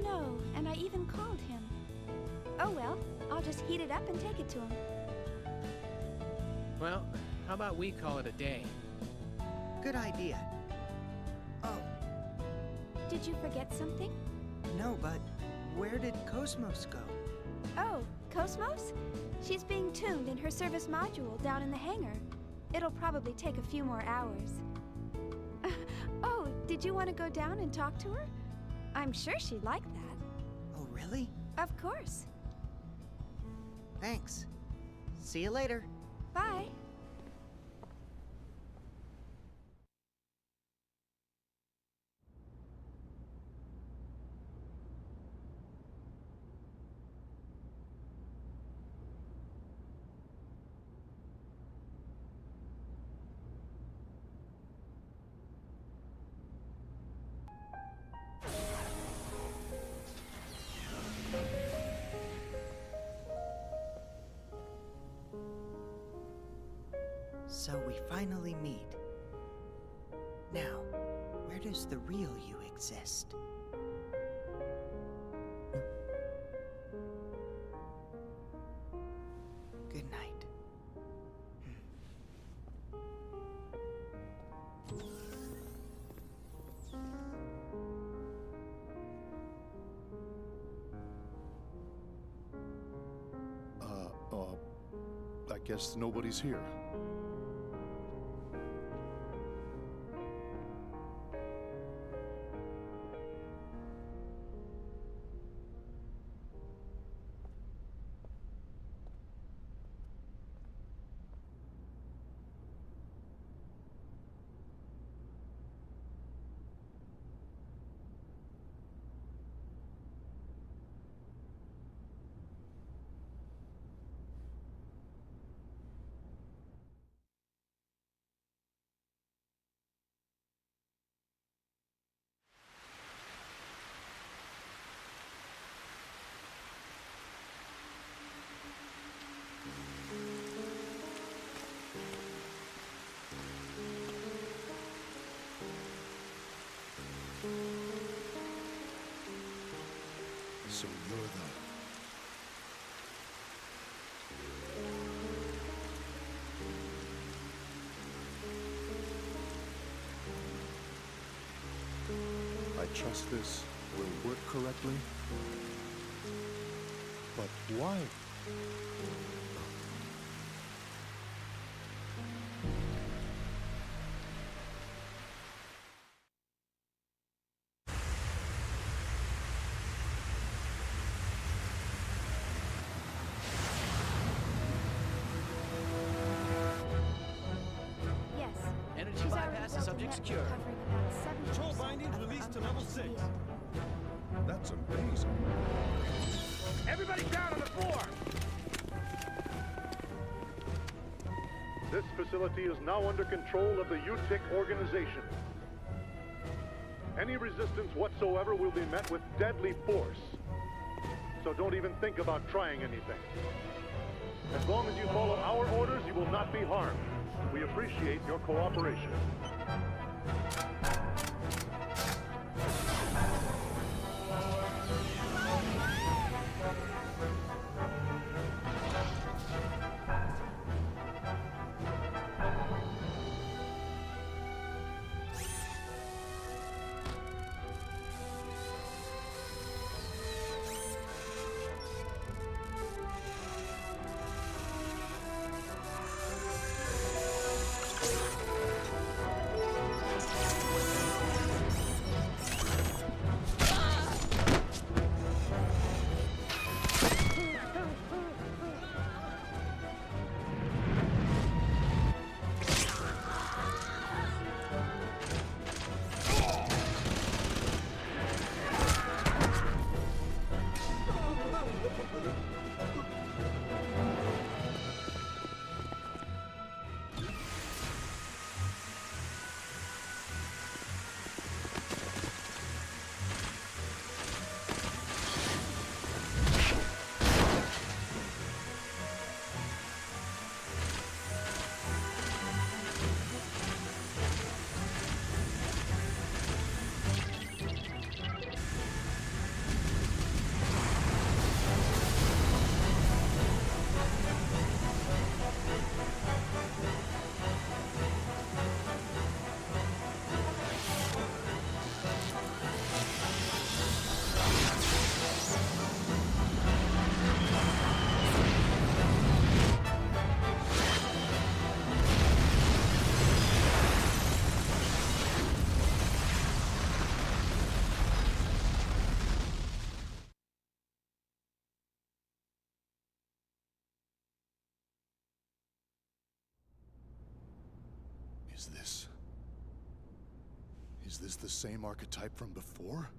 [SPEAKER 7] No, and I even called him. Oh well, I'll just heat it up and take it to him.
[SPEAKER 2] Well, how about we call it a day?
[SPEAKER 9] Good idea. Oh.
[SPEAKER 7] Did you forget something?
[SPEAKER 9] No, but where did Kos-mos go?
[SPEAKER 7] Oh, Kos-mos? She's being tuned in her service module down in the hangar. It'll probably take a few more hours. Oh, did you want to go down and talk to her? I'm sure she'd like that.
[SPEAKER 9] Oh, really?
[SPEAKER 7] Of course.
[SPEAKER 9] Thanks. See you later.
[SPEAKER 7] Bye.
[SPEAKER 9] So we finally meet. Now, where does the real you exist? Good night.
[SPEAKER 10] I guess nobody's here. So you're I trust this will work correctly. But why?
[SPEAKER 2] Energy bypass is subject secure.
[SPEAKER 6] Control bindings released to level 6.
[SPEAKER 10] That's amazing.
[SPEAKER 4] Everybody down on the floor!
[SPEAKER 11] This facility is now under control of the U-TIC organization. Any resistance whatsoever will be met with deadly force. So don't even think about trying anything. As long as you follow our orders, you will not be harmed. We appreciate your cooperation.
[SPEAKER 10] Is this the same archetype from before?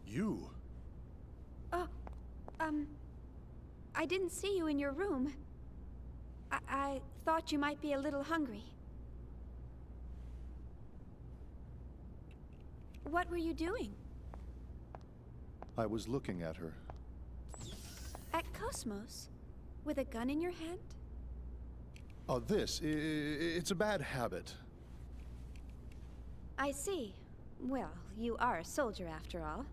[SPEAKER 10] You?
[SPEAKER 7] Oh, I didn't see you in your room. I thought you might be a little hungry. What were you doing?
[SPEAKER 10] I was looking at her.
[SPEAKER 7] At Kos-mos? With a gun in your hand?
[SPEAKER 10] Oh, it's a bad habit.
[SPEAKER 7] I see. Well, you are a soldier after all.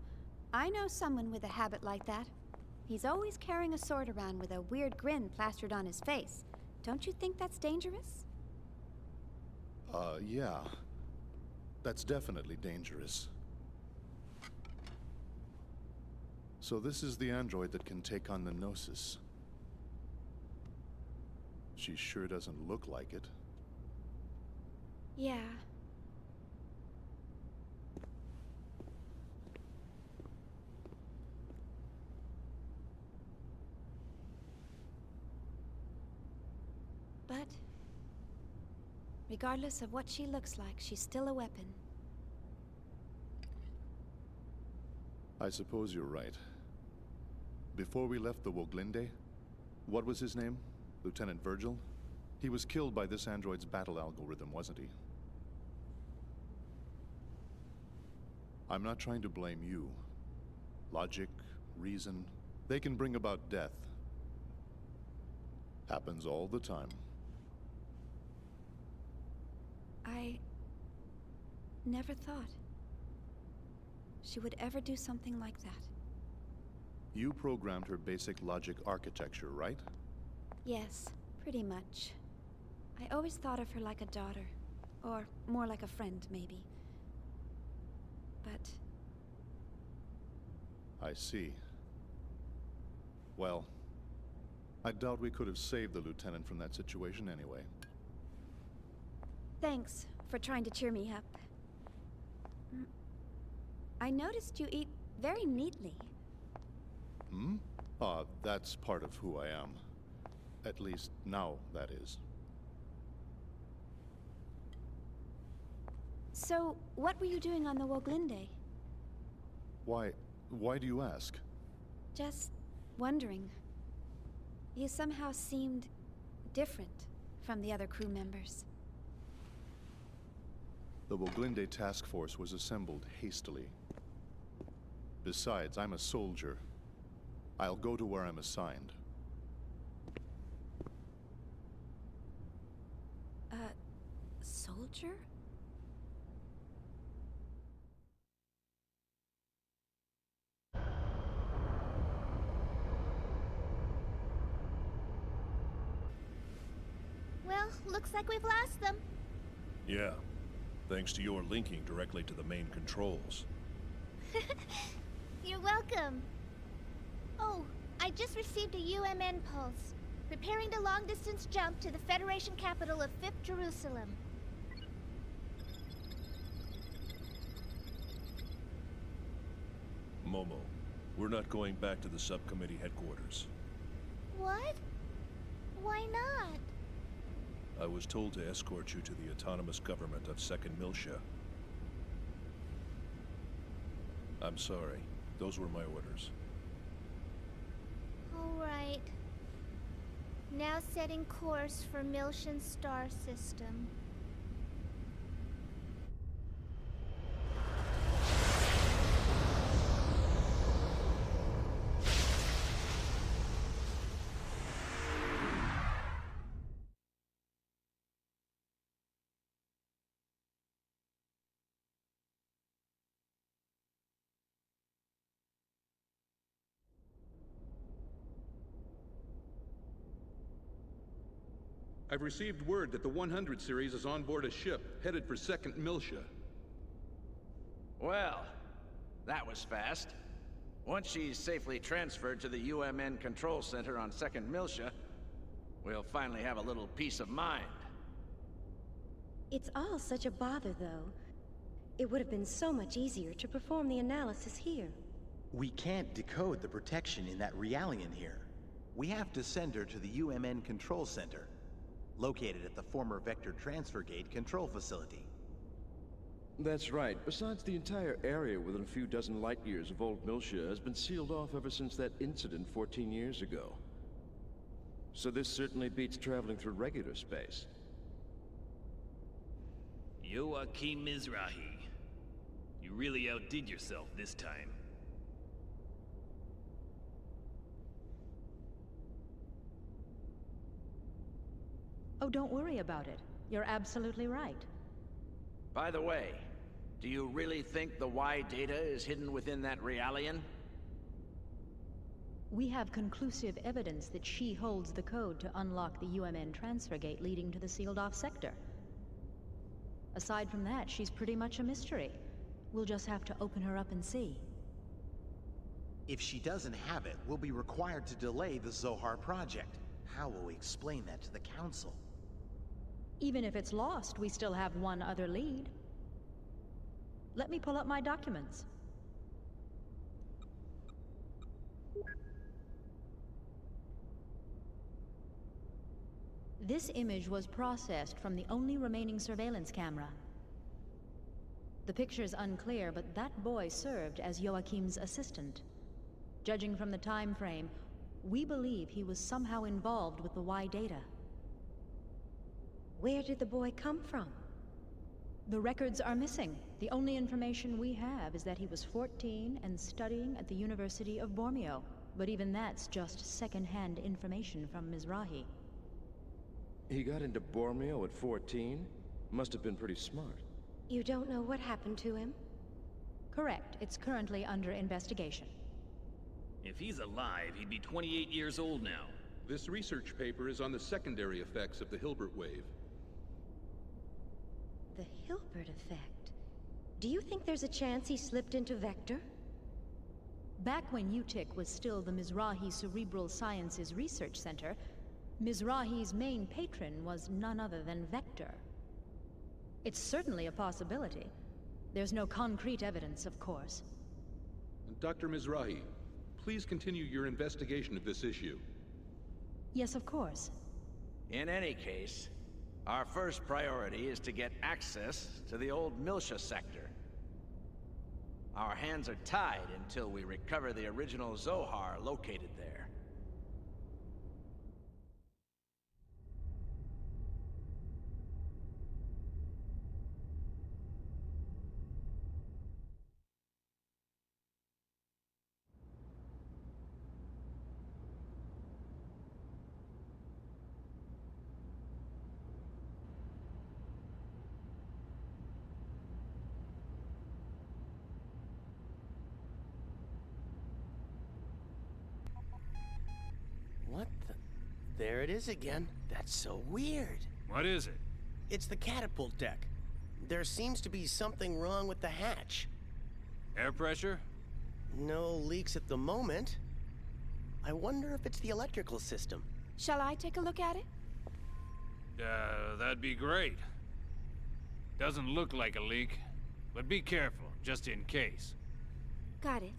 [SPEAKER 7] I know someone with a habit like that. He's always carrying a sword around with a weird grin plastered on his face. Don't you think that's dangerous?
[SPEAKER 10] Yeah. That's definitely dangerous. So this is the android that can take on the Gnosis. She sure doesn't look like it.
[SPEAKER 7] Yeah. But regardless of what she looks like, she's still a weapon.
[SPEAKER 10] I suppose you're right. Before we left the Woglinde, what was his name? Lieutenant Virgil? He was killed by this android's battle algorithm, wasn't he? I'm not trying to blame you. Logic, reason, they can bring about death. Happens all the time.
[SPEAKER 7] I never thought she would ever do something like that.
[SPEAKER 10] You programmed her basic logic architecture, right?
[SPEAKER 7] Yes, pretty much. I always thought of her like a daughter. Or more like a friend, maybe. But
[SPEAKER 10] I see. Well, I doubt we could have saved the lieutenant from that situation anyway.
[SPEAKER 7] thanks for trying to cheer me up. I noticed you eat very neatly.
[SPEAKER 10] Hmm? That's part of who I am. At least now, that is.
[SPEAKER 7] So, what were you doing on the Woglinde?
[SPEAKER 10] Why do you ask?
[SPEAKER 7] Just wondering. You somehow seemed different from the other crew members.
[SPEAKER 10] The Woglinde task force was assembled hastily. Besides, I'm a soldier. I'll go to where I'm assigned.
[SPEAKER 7] Soldier?
[SPEAKER 3] Well, looks like we've lost them.
[SPEAKER 21] Yeah. Thanks to your linking directly to the main controls.
[SPEAKER 3] You're welcome. Oh, I just received a U.M.N. pulse. Preparing the long-distance jump to the Federation capital of 5th Jerusalem.
[SPEAKER 21] Momo, we're not going back to the subcommittee headquarters.
[SPEAKER 3] What? Why not?
[SPEAKER 21] I was told to escort you to the autonomous government of Second Miltia. I'm sorry. Those were my orders.
[SPEAKER 3] All right. Now setting course for Miltian star system.
[SPEAKER 12] I've received word that the 100 series is on board a ship headed for Second Miltia.
[SPEAKER 20] Well, that was fast. Once she's safely transferred to the U.M.N. control center on Second Miltia, we'll finally have a little peace of mind.
[SPEAKER 14] It's all such a bother, though. It would have been so much easier to perform the analysis here.
[SPEAKER 16] We can't decode the protection in that Realian here. We have to send her to the U.M.N. control center, located at the former Vector Transfer Gate control facility.
[SPEAKER 18] That's right. Besides, the entire area within a few dozen light years of old Miltia has been sealed off ever since that incident 14 years ago. So this certainly beats traveling through regular space.
[SPEAKER 19] U.M.N. Mizrahi. You really outdid yourself this time.
[SPEAKER 5] Oh, don't worry about it. You're absolutely right.
[SPEAKER 20] By the way, do you really think the Y data is hidden within that Realian?
[SPEAKER 5] We have conclusive evidence that she holds the code to unlock the U.M.N. transfer gate leading to the sealed-off sector. Aside from that, she's pretty much a mystery. We'll just have to open her up and see.
[SPEAKER 16] If she doesn't have it, we'll be required to delay the Zohar project. How will we explain that to the Council?
[SPEAKER 5] Even if it's lost, we still have one other lead. Let me pull up my documents. This image was processed from the only remaining surveillance camera. The picture's unclear, but that boy served as Joachim's assistant. Judging from the time frame, we believe he was somehow involved with the Y data.
[SPEAKER 14] Where did the boy come from?
[SPEAKER 5] The records are missing. The only information we have is that he was 14 and studying at the University of Bormio. But even that's just second-hand information from Mizrahi.
[SPEAKER 18] He got into Bormio at 14? Must have been pretty smart.
[SPEAKER 14] You don't know what happened to him?
[SPEAKER 5] Correct. It's currently under investigation.
[SPEAKER 19] If he's alive, he'd be 28 years old now.
[SPEAKER 12] This research paper is on the secondary effects of the Hilbert wave.
[SPEAKER 14] The Hilbert effect? Do you think there's a chance he slipped into Vector?
[SPEAKER 5] Back when U-TIC was still the Mizrahi Cerebral Sciences Research Center, Mizrahi's main patron was none other than Vector. It's certainly a possibility. There's no concrete evidence, of course.
[SPEAKER 12] Dr. Mizrahi, please continue your investigation of this issue.
[SPEAKER 5] Yes, of course.
[SPEAKER 20] In any case, our first priority is to get access to the old Miltia sector. Our hands are tied until we recover the original Zohar located there.
[SPEAKER 17] What the? There it is again. That's so weird.
[SPEAKER 1] What is it?
[SPEAKER 17] It's the catapult deck. There seems to be something wrong with the hatch.
[SPEAKER 1] Air pressure?
[SPEAKER 17] No leaks at the moment. I wonder if it's the electrical system.
[SPEAKER 7] Shall I take a look at it?
[SPEAKER 1] That'd be great. Doesn't look like a leak, but be careful, just in case.
[SPEAKER 7] Got it.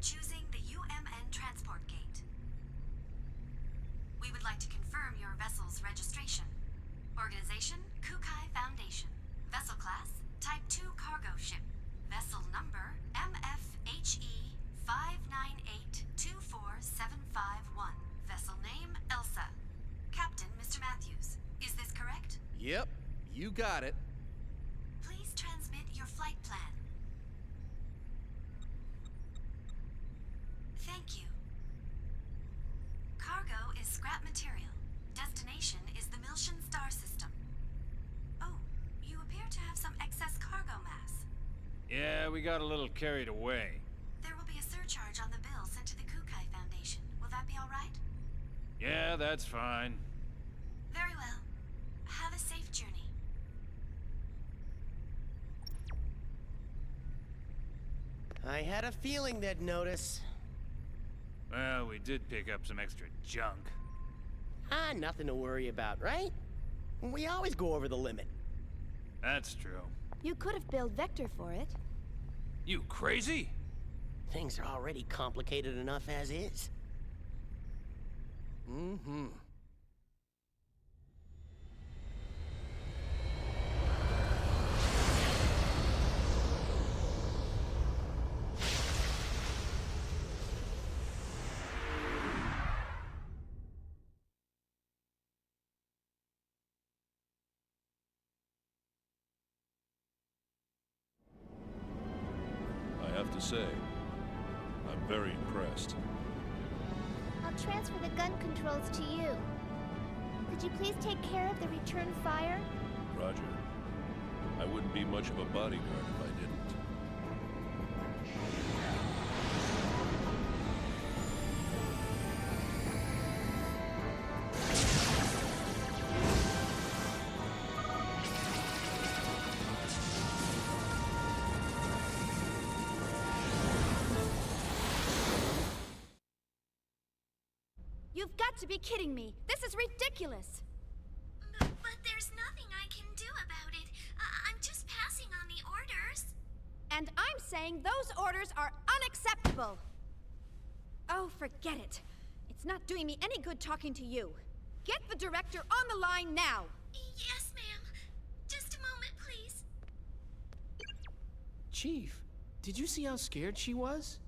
[SPEAKER 5] choosing the U.M.N transport gate. We would like to confirm your vessel's registration. Organization, Kukai Foundation. Vessel class, Type 2 cargo ship. Vessel number, MFHE 598-24751. Vessel name, Elsa. Captain, Mr. Matthews. Is this correct?
[SPEAKER 2] Yep, you got it.
[SPEAKER 5] Please transmit your flight plan. Thank you. Cargo is scrap material. Destination is the Miltian star system. Oh, you appear to have some excess cargo mass.
[SPEAKER 1] Yeah, we got a little carried away.
[SPEAKER 5] There will be a surcharge on the bill sent to the Kukai Foundation. Will that be all right?
[SPEAKER 1] Yeah, that's fine.
[SPEAKER 5] Very well. Have a safe journey.
[SPEAKER 17] I had a feeling they'd notice.
[SPEAKER 1] Well, we did pick up some extra junk.
[SPEAKER 17] Ah, nothing to worry about, right? We always go over the limit.
[SPEAKER 1] That's true.
[SPEAKER 7] You could have billed Vector for it.
[SPEAKER 1] You crazy?
[SPEAKER 17] Things are already complicated enough as is. Mm-hmm.
[SPEAKER 21] I have to say, I'm very impressed.
[SPEAKER 3] I'll transfer the gun controls to you. Could you please take care of the return fire?
[SPEAKER 21] Roger. I wouldn't be much of a bodyguard if I didn't.
[SPEAKER 7] You've got to be kidding me. This is ridiculous.
[SPEAKER 3] But there's nothing I can do about it. I'm just passing on the orders.
[SPEAKER 7] And I'm saying those orders are unacceptable. Oh, forget it. It's not doing me any good talking to you. Get the director on the line now.
[SPEAKER 3] Yes, ma'am. Just a moment, please.
[SPEAKER 2] Chief, did you see how scared she was?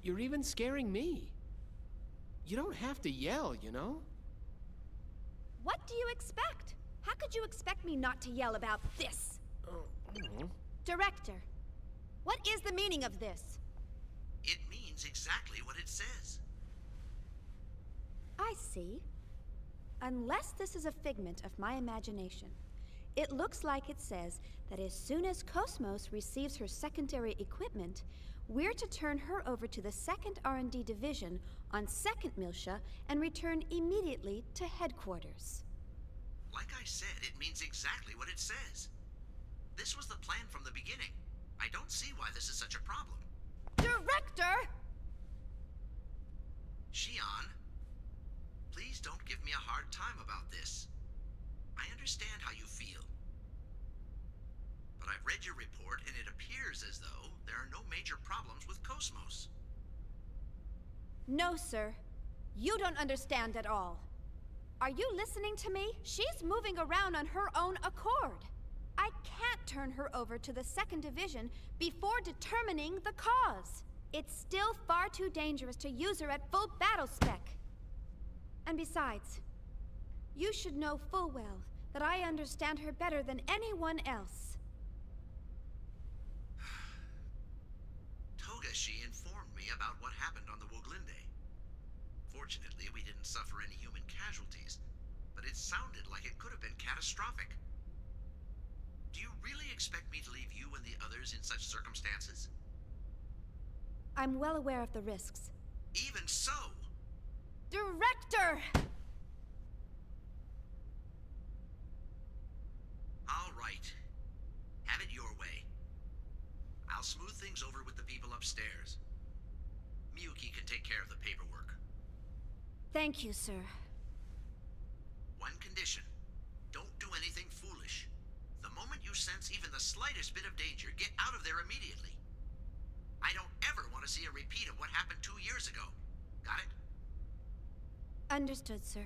[SPEAKER 2] You're even scaring me. You don't have to yell, you know?
[SPEAKER 7] What do you expect? How could you expect me not to yell about this? Director, what is the meaning of this?
[SPEAKER 8] It means exactly what it says.
[SPEAKER 7] I see. Unless this is a figment of my imagination, it looks like it says that as soon as Kos-mos receives her secondary equipment, we're to turn her over to the Second R&D Division on Second Miltia and return immediately to headquarters.
[SPEAKER 8] Like I said, it means exactly what it says. This was the plan from the beginning. I don't see why this is such a problem.
[SPEAKER 7] Director!
[SPEAKER 8] Shion, please don't give me a hard time about this. I understand how you feel. But I've read your report, and it appears as though there are no major problems with Kos-mos.
[SPEAKER 7] No, sir. You don't understand at all. Are you listening to me? She's moving around on her own accord. I can't turn her over to the Second Division before determining the cause. It's still far too dangerous to use her at full battle spec. And besides, you should know full well that I understand her better than anyone else.
[SPEAKER 8] Togashi informed me about what happened on the Woglinde. Fortunately, we didn't suffer any human casualties, but it sounded like it could have been catastrophic. Do you really expect me to leave you and the others in such circumstances?
[SPEAKER 7] I'm well aware of the risks.
[SPEAKER 8] Even so!
[SPEAKER 7] Director!
[SPEAKER 8] All right. Have it your way. I'll smooth things over with the people upstairs. Miyuki can take care of the paperwork.
[SPEAKER 7] Thank you, sir.
[SPEAKER 8] One condition. Don't do anything foolish. The moment you sense even the slightest bit of danger, get out of there immediately. I don't ever want to see a repeat of what happened 2 years ago. Got it?
[SPEAKER 7] Understood, sir.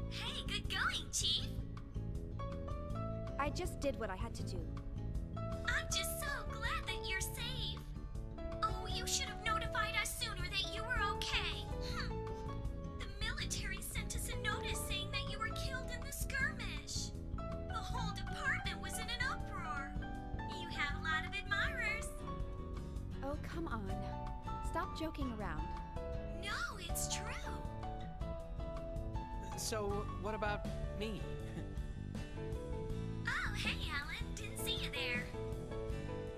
[SPEAKER 15] Hey, good going, Chief!
[SPEAKER 7] I just did what I had to do.
[SPEAKER 15] I'm just so glad that you're safe. Oh, you should have notified us sooner that you were okay. The military sent us a notice saying that you were killed in the skirmish. The whole department was in an uproar. You have a lot of admirers.
[SPEAKER 7] Oh, come on. Stop joking around.
[SPEAKER 15] No, it's true.
[SPEAKER 2] So, what about me?
[SPEAKER 15] Oh, hey, Alan. Didn't see you there.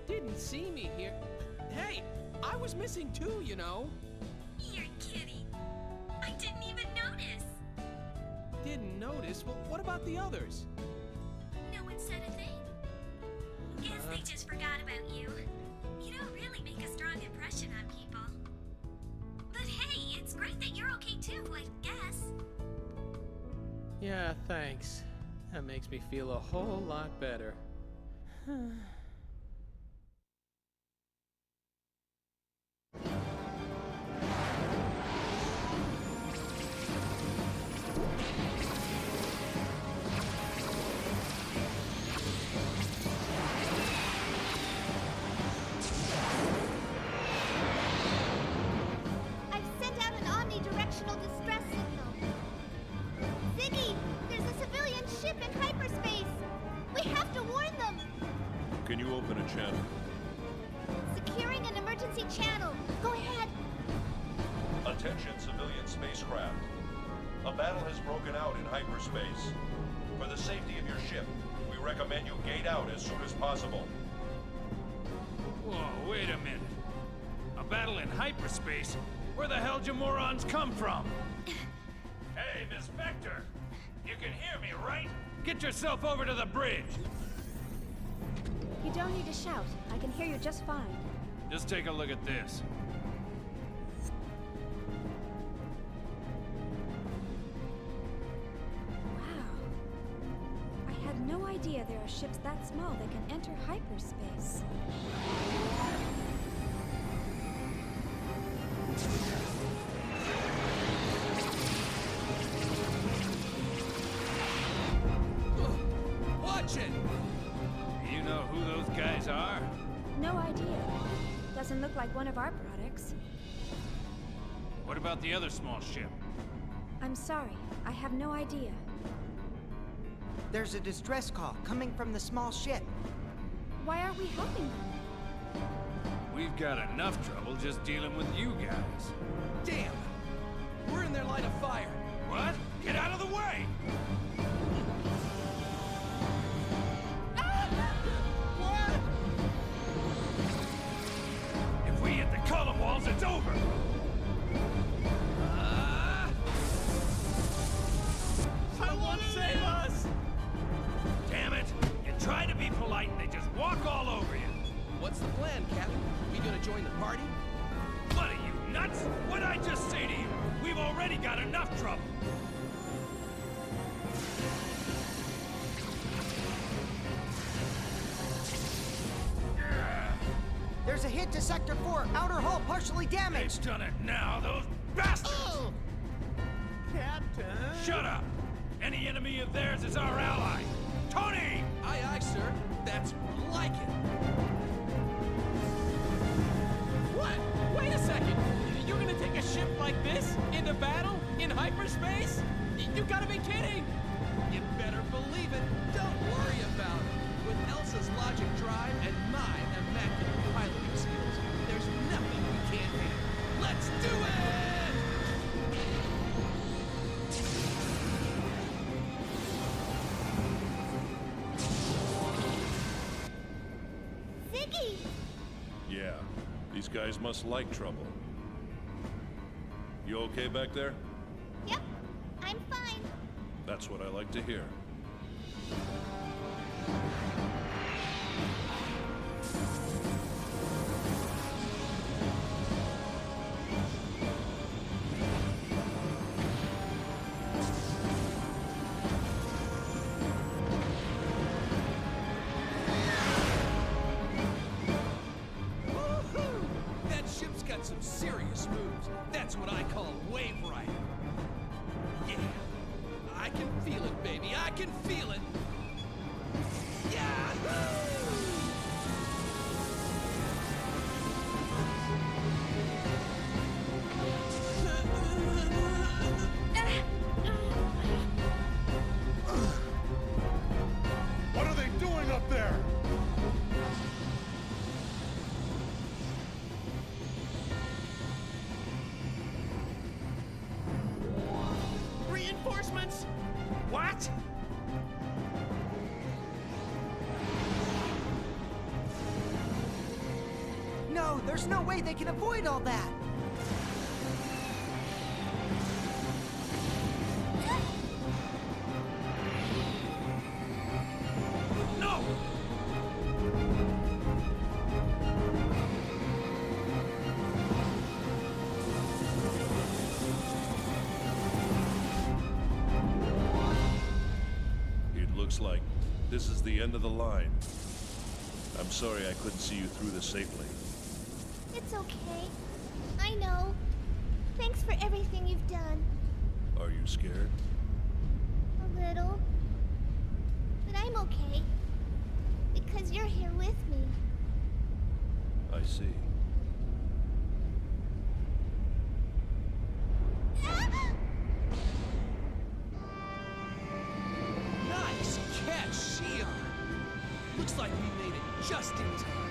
[SPEAKER 2] Didn't see me here? Hey, I was missing too, you know.
[SPEAKER 15] You're kidding. I didn't even notice.
[SPEAKER 2] Didn't notice? Well, what about the others?
[SPEAKER 15] No one said a thing. Guess they just forgot about you. You don't really make a strong impression on people. But hey, it's great that you're okay too, I guess.
[SPEAKER 2] Yeah, thanks. That makes me feel a whole lot better.
[SPEAKER 3] I've sent out an omnidirectional distress signal. Ziggy, there's a civilian ship in hyperspace. We have to warn them.
[SPEAKER 21] Can you open a channel?
[SPEAKER 3] Securing an emergency channel. Go ahead.
[SPEAKER 21] Attention civilian spacecraft. A battle has broken out in hyperspace. For the safety of your ship, we recommend you gate out as soon as possible.
[SPEAKER 1] Whoa, wait a minute. A battle in hyperspace? Where the hell do morons come from? Hey, Miss Vector! You can hear me, right? Get yourself over to the bridge!
[SPEAKER 7] You don't need to shout. I can hear you just fine.
[SPEAKER 1] Just take a look at this.
[SPEAKER 7] Wow. I had no idea there are ships that small that can enter hyperspace.
[SPEAKER 2] Watch it!
[SPEAKER 1] You know who those guys are?
[SPEAKER 7] No idea. Doesn't look like one of our products.
[SPEAKER 1] What about the other small ship?
[SPEAKER 7] I'm sorry. I have no idea.
[SPEAKER 9] There's a distress call coming from the small ship.
[SPEAKER 7] Why aren't we helping them?
[SPEAKER 1] We've got enough trouble just dealing with you guys.
[SPEAKER 2] Damn! We're in their line of fire.
[SPEAKER 1] What? Get out of the way!
[SPEAKER 2] What?
[SPEAKER 1] If we hit the column walls, it's over!
[SPEAKER 2] Someone save us!
[SPEAKER 1] Damn it! You try to be polite and they just walk all over you.
[SPEAKER 2] What's the plan, Captain? We gonna join the party?
[SPEAKER 1] What are you, nuts? What'd I just say to you? We've already got enough trouble.
[SPEAKER 9] There's a hit to Sector 4. Outer hull partially damaged.
[SPEAKER 1] They've done it now, those bastards!
[SPEAKER 2] Oh! Captain!
[SPEAKER 1] Shut up! Any enemy of theirs is our ally. Tony!
[SPEAKER 2] Aye, aye, sir. That's more like it. What? Wait a second! You're gonna take a ship like this into battle? In hyperspace? You gotta be kidding! You better believe it. Don't worry about it. With Elsa's logic drive and my immaculate piloting skills, there's nothing we can't handle. Let's do it!
[SPEAKER 3] Ziggy!
[SPEAKER 21] Yeah, these guys must like trouble. You okay back there?
[SPEAKER 3] Yep, I'm fine.
[SPEAKER 21] That's what I like to hear.
[SPEAKER 2] can feel it. Yahoo!
[SPEAKER 11] What are they doing up there?
[SPEAKER 2] Reinforcements? What?
[SPEAKER 9] No, there's no way they can avoid all that.
[SPEAKER 2] No!
[SPEAKER 21] It looks like this is the end of the line. I'm sorry I couldn't see you through this safely.
[SPEAKER 3] It's okay. I know. Thanks for everything you've done.
[SPEAKER 21] Are you scared?
[SPEAKER 3] A little. But I'm okay. Because you're here with me.
[SPEAKER 21] I see.
[SPEAKER 2] Nice catch, Shion. Looks like we made it just in time.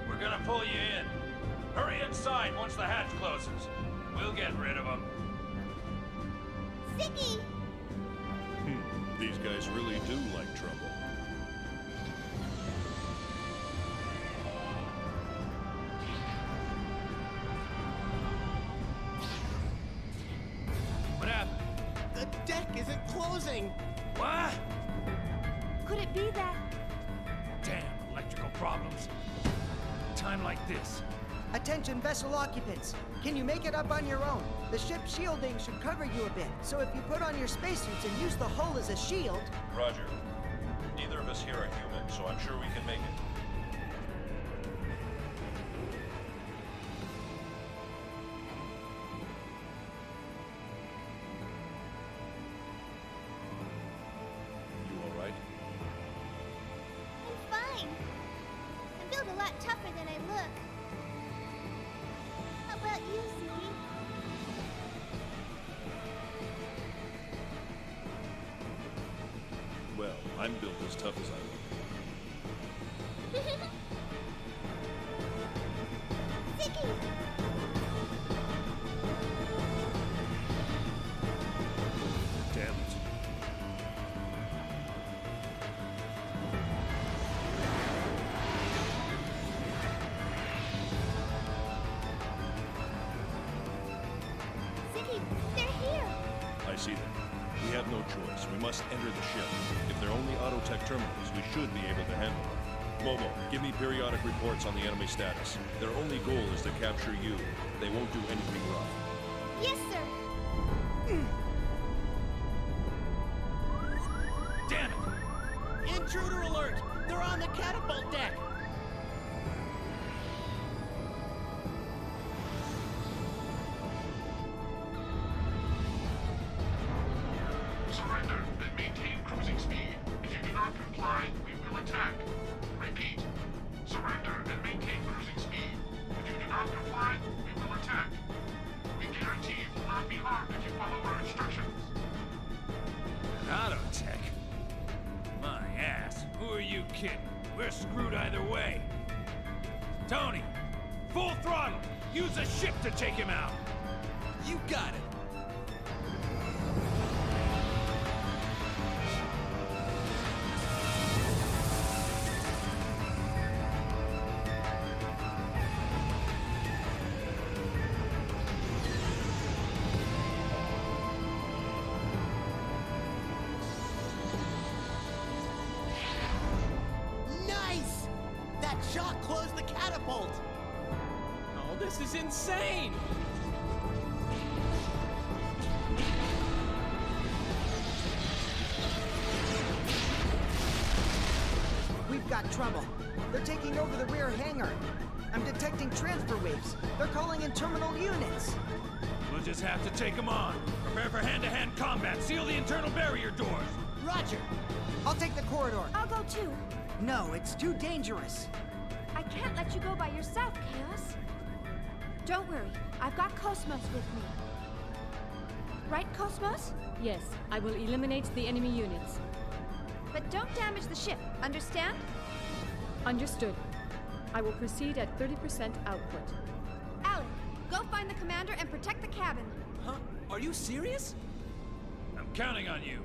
[SPEAKER 1] We're gonna pull you in. Hurry inside once the hatch closes. We'll get rid of them.
[SPEAKER 3] Ziggy!
[SPEAKER 21] These guys really do like trouble.
[SPEAKER 1] What happened?
[SPEAKER 17] The deck isn't closing.
[SPEAKER 1] What?
[SPEAKER 3] Could it be that...
[SPEAKER 1] Damn electrical problems. Time like this.
[SPEAKER 9] Attention vessel occupants. Can you make it up on your own? The ship's shielding should cover you a bit, so if you put on your spacesuits and use the hull as a shield...
[SPEAKER 21] Roger. Neither of us here are human, so I'm sure we can make it. You all right?
[SPEAKER 3] I'm fine. I'm built a lot tougher than I look. How about you, Ziggy?
[SPEAKER 21] Well, I'm built as tough as I look.
[SPEAKER 3] Ziggy!
[SPEAKER 21] Damn it.
[SPEAKER 3] Ziggy, they're here!
[SPEAKER 21] I see them. We have no choice. We must enter the ship. If they're only auto-tech terminals, we should be able to handle them. Momo, give me periodic reports on the enemy status. Their only goal is to capture you. They won't do anything rough.
[SPEAKER 3] Yes, sir!
[SPEAKER 1] Damn it!
[SPEAKER 17] Intruder alert! They're on the catapult deck!
[SPEAKER 13] Surrender and maintain cruising speed. If you do not comply, we will attack. Repeat. Surrender and maintain cruising speed. If you do not comply, we will attack. We guarantee you will not be harmed if you follow our instructions.
[SPEAKER 1] Auto-tech? My ass. Who are you kidding? We're screwed either way. Tony, full throttle. Use a ship to take him out.
[SPEAKER 2] You got it.
[SPEAKER 17] Nice! That shot closed the catapult!
[SPEAKER 2] Oh, this is insane!
[SPEAKER 9] We've got trouble. They're taking over the rear hangar. I'm detecting transfer waves. They're calling in terminal units.
[SPEAKER 1] We'll just have to take them on. Prepare for hand-to-hand combat. Seal the internal barrier doors.
[SPEAKER 9] Roger. I'll take the corridor.
[SPEAKER 7] I'll go too.
[SPEAKER 9] No, it's too dangerous.
[SPEAKER 7] I can't let you go by yourself, Chaos. Don't worry, I've got Kos-mos with me. Right, Kos-mos?
[SPEAKER 6] Yes, I will eliminate the enemy units.
[SPEAKER 7] But don't damage the ship, understand?
[SPEAKER 6] Understood. I will proceed at 30% output.
[SPEAKER 7] Alan, go find the commander and protect the cabin.
[SPEAKER 22] Huh? Are you serious?
[SPEAKER 1] I'm counting on you.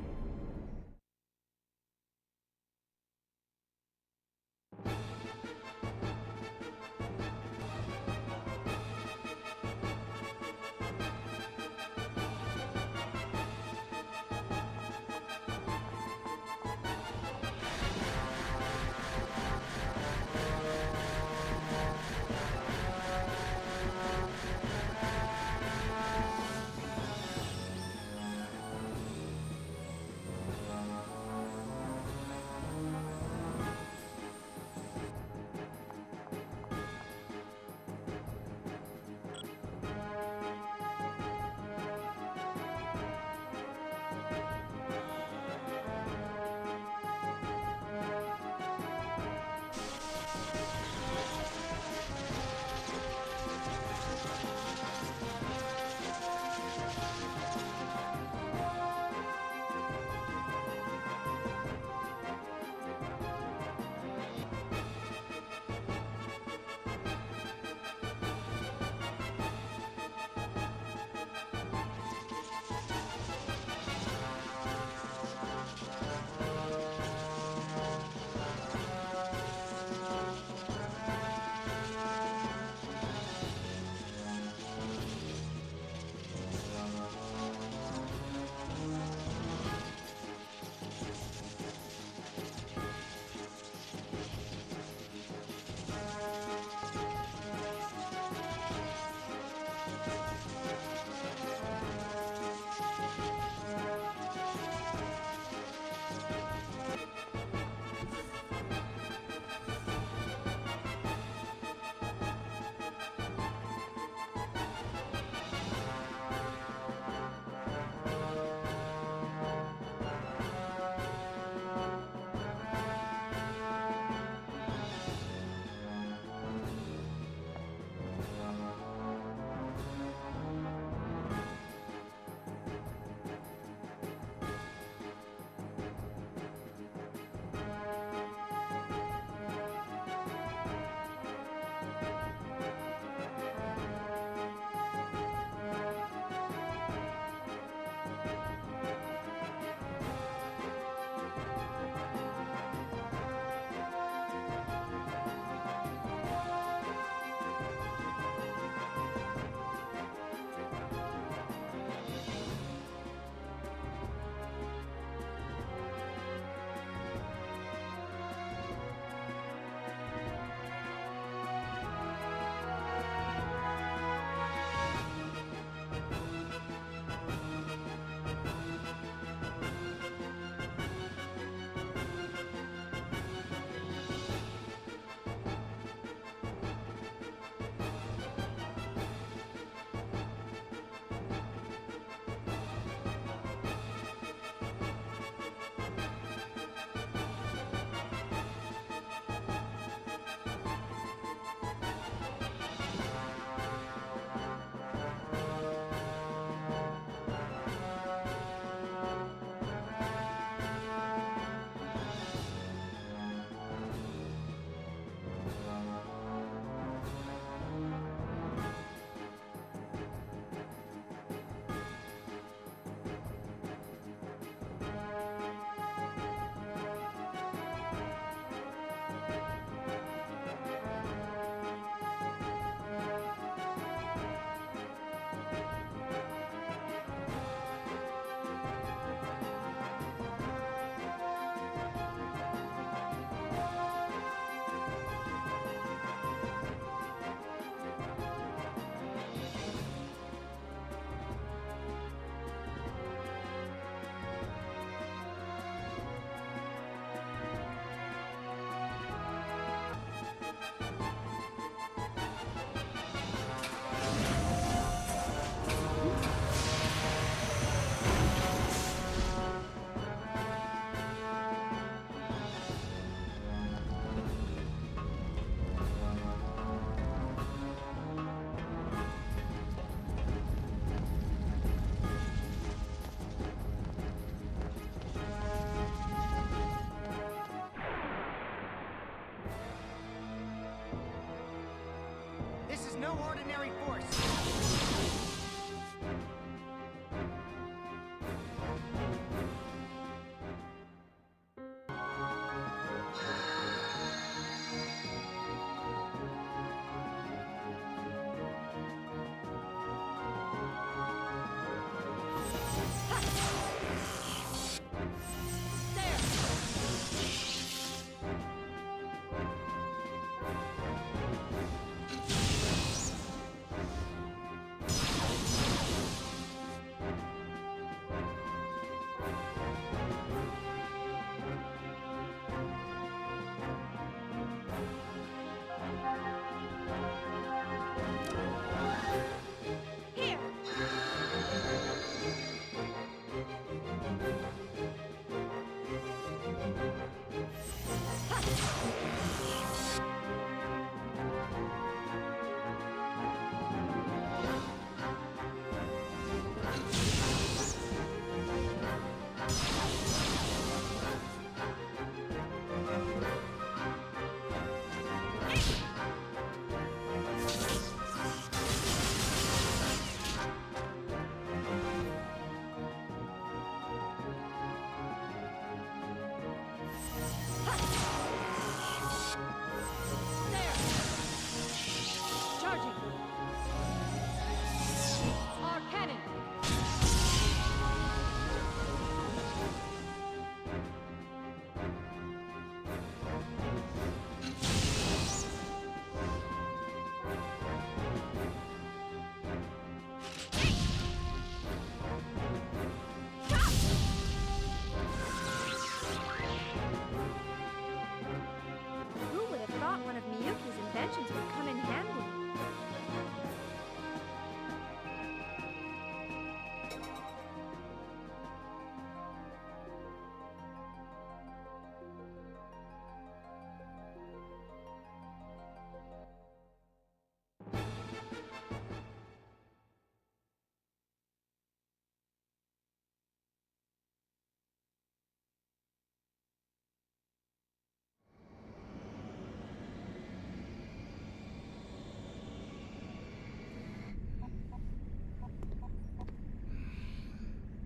[SPEAKER 9] ordinary force.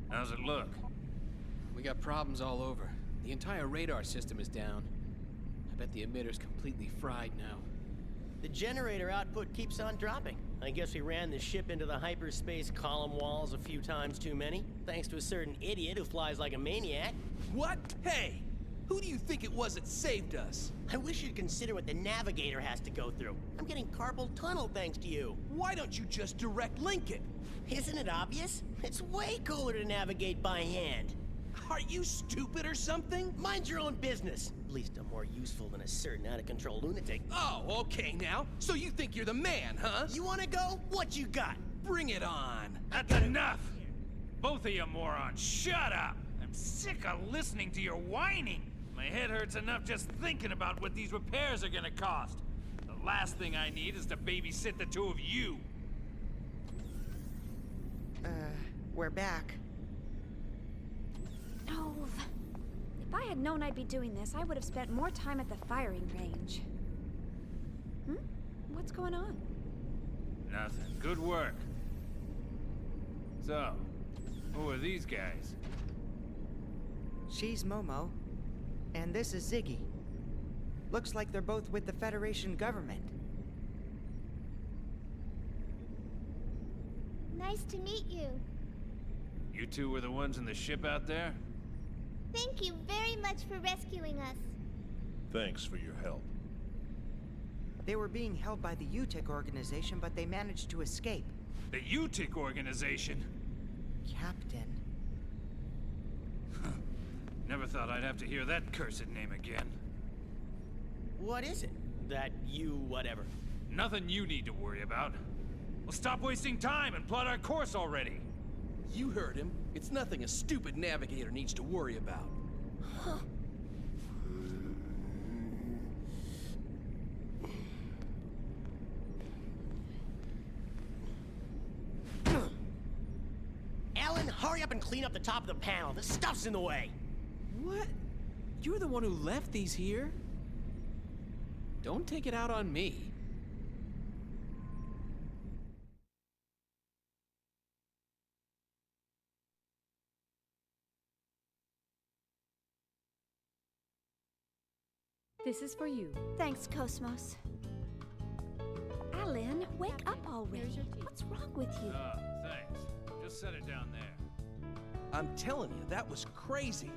[SPEAKER 1] How's it look?
[SPEAKER 2] We got problems all over. The entire radar system is down. I bet the emitter's completely fried now.
[SPEAKER 17] The generator output keeps on dropping. I guess we ran the ship into the hyperspace column walls a few times too many, thanks to a certain idiot who flies like a maniac.
[SPEAKER 2] What? Hey! Who do you think it was that saved us?
[SPEAKER 17] I wish you'd consider what the navigator has to go through. I'm getting carpal tunnel thanks to you.
[SPEAKER 2] Why don't you just direct link it?
[SPEAKER 17] Isn't it obvious? It's way cooler to navigate by hand.
[SPEAKER 2] Are you stupid or something?
[SPEAKER 17] Mind your own business. At least I'm more useful than a certain out-of-control lunatic.
[SPEAKER 2] Oh, okay now. So you think you're the man, huh?
[SPEAKER 17] You wanna go? What you got?
[SPEAKER 2] Bring it on.
[SPEAKER 1] That's enough! Both of you morons, shut up! I'm sick of listening to your whining. My head hurts enough just thinking about what these repairs are gonna cost. The last thing I need is to babysit the two of you.
[SPEAKER 9] We're back.
[SPEAKER 7] Oh, if I had known I'd be doing this, I would have spent more time at the firing range. What's going on?
[SPEAKER 1] Nothing. Good work. So, who are these guys?
[SPEAKER 9] She's Momo, and this is Ziggy. Looks like they're both with the Federation government.
[SPEAKER 3] Nice to meet you.
[SPEAKER 1] You two were the ones in the ship out there?
[SPEAKER 3] Thank you very much for rescuing us.
[SPEAKER 21] Thanks for your help.
[SPEAKER 9] They were being held by the U-TIC organization, but they managed to escape.
[SPEAKER 1] The U-TIC organization?
[SPEAKER 9] Captain.
[SPEAKER 1] Never thought I'd have to hear that cursed name again.
[SPEAKER 17] What is it? That you whatever?
[SPEAKER 1] Nothing you need to worry about. Well, stop wasting time and plot our course already.
[SPEAKER 2] You heard him. It's nothing a stupid navigator needs to worry about.
[SPEAKER 17] Huh. Alan, hurry up and clean up the top of the panel. This stuff's in the way.
[SPEAKER 2] What? You're the one who left these here? Don't take it out on me.
[SPEAKER 6] This is for you.
[SPEAKER 7] Thanks, Kos-mos. Alan, wake up already. What's wrong with you?
[SPEAKER 1] Thanks. Just set it down there.
[SPEAKER 22] I'm telling you, that was crazy.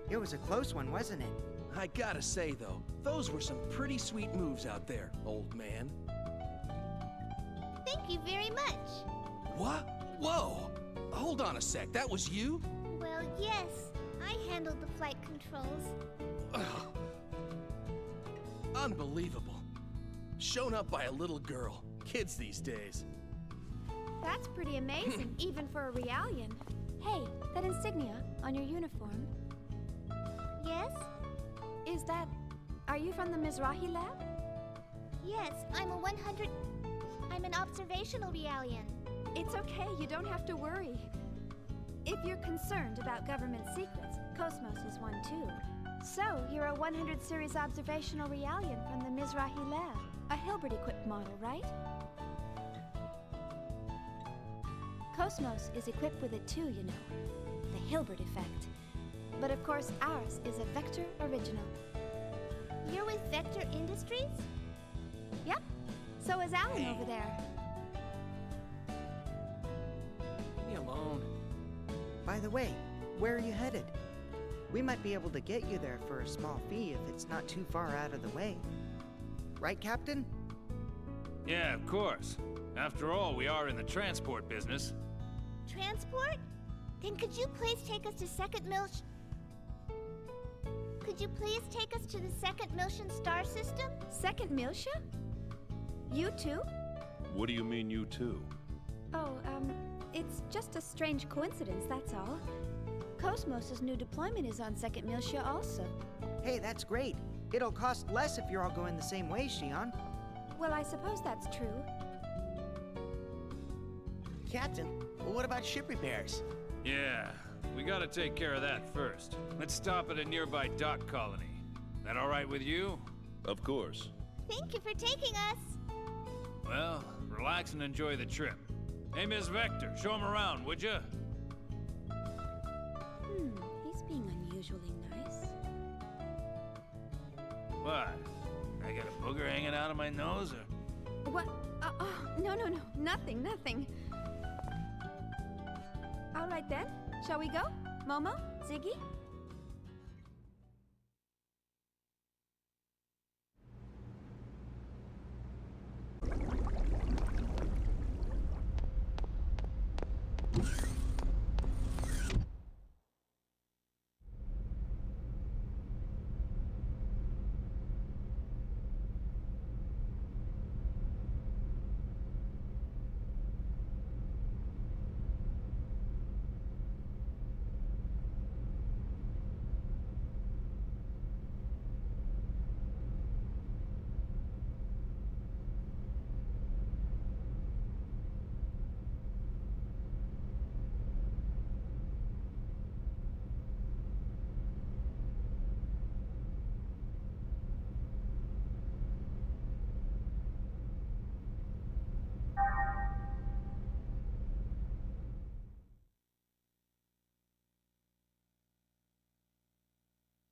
[SPEAKER 9] It was a close one, wasn't it?
[SPEAKER 22] I gotta say, though, those were some pretty sweet moves out there, old man.
[SPEAKER 3] Thank you very much.
[SPEAKER 22] What? Whoa! Hold on a sec, that was you?
[SPEAKER 3] Well, yes. I handled the flight controls.
[SPEAKER 22] Ugh. Unbelievable. Shown up by a little girl. Kids these days.
[SPEAKER 7] That's pretty amazing, even for a Realian. Hey, that insignia on your uniform.
[SPEAKER 3] Yes?
[SPEAKER 7] Is that... Are you from the Mizrahi lab?
[SPEAKER 3] Yes, I'm an observational Realian.
[SPEAKER 7] It's okay, you don't have to worry. If you're concerned about government secrets, Kos-mos is one too. So, you're a 100 series observational Realian from the Mizrahi lab. A Hilbert-equipped model, right? Kos-mos is equipped with it too, you know. The Hilbert effect. But of course, ours is a Vector original.
[SPEAKER 3] You're with Vector Industries?
[SPEAKER 7] Yep. So is Alan over there.
[SPEAKER 22] Leave me alone.
[SPEAKER 9] By the way, where are you headed? We might be able to get you there for a small fee if it's not too far out of the way. Right, Captain?
[SPEAKER 1] Yeah, of course. After all, we are in the transport business.
[SPEAKER 3] Transport? Then could you please take us to Second Miltia? Could you please take us to the Second Miltian star system?
[SPEAKER 7] Second Miltia? You too?
[SPEAKER 21] What do you mean, you too?
[SPEAKER 7] Oh, it's just a strange coincidence, that's all. Kos-mos' new deployment is on Second Miltia also.
[SPEAKER 9] Hey, that's great. It'll cost less if you're all going the same way, Shion.
[SPEAKER 7] Well, I suppose that's true.
[SPEAKER 17] Captain, what about ship repairs?
[SPEAKER 1] Yeah, we gotta take care of that first. Let's stop at a nearby dock colony. That all right with you?
[SPEAKER 21] Of course.
[SPEAKER 3] Thank you for taking us.
[SPEAKER 1] Well, relax and enjoy the trip. Hey, Miss Vector, show him around, would you?
[SPEAKER 7] He's being unusually nice.
[SPEAKER 1] What? I got a booger hanging out of my nose, or?
[SPEAKER 7] What? No, nothing. All right then, shall we go? Momo? Ziggy?
[SPEAKER 13] You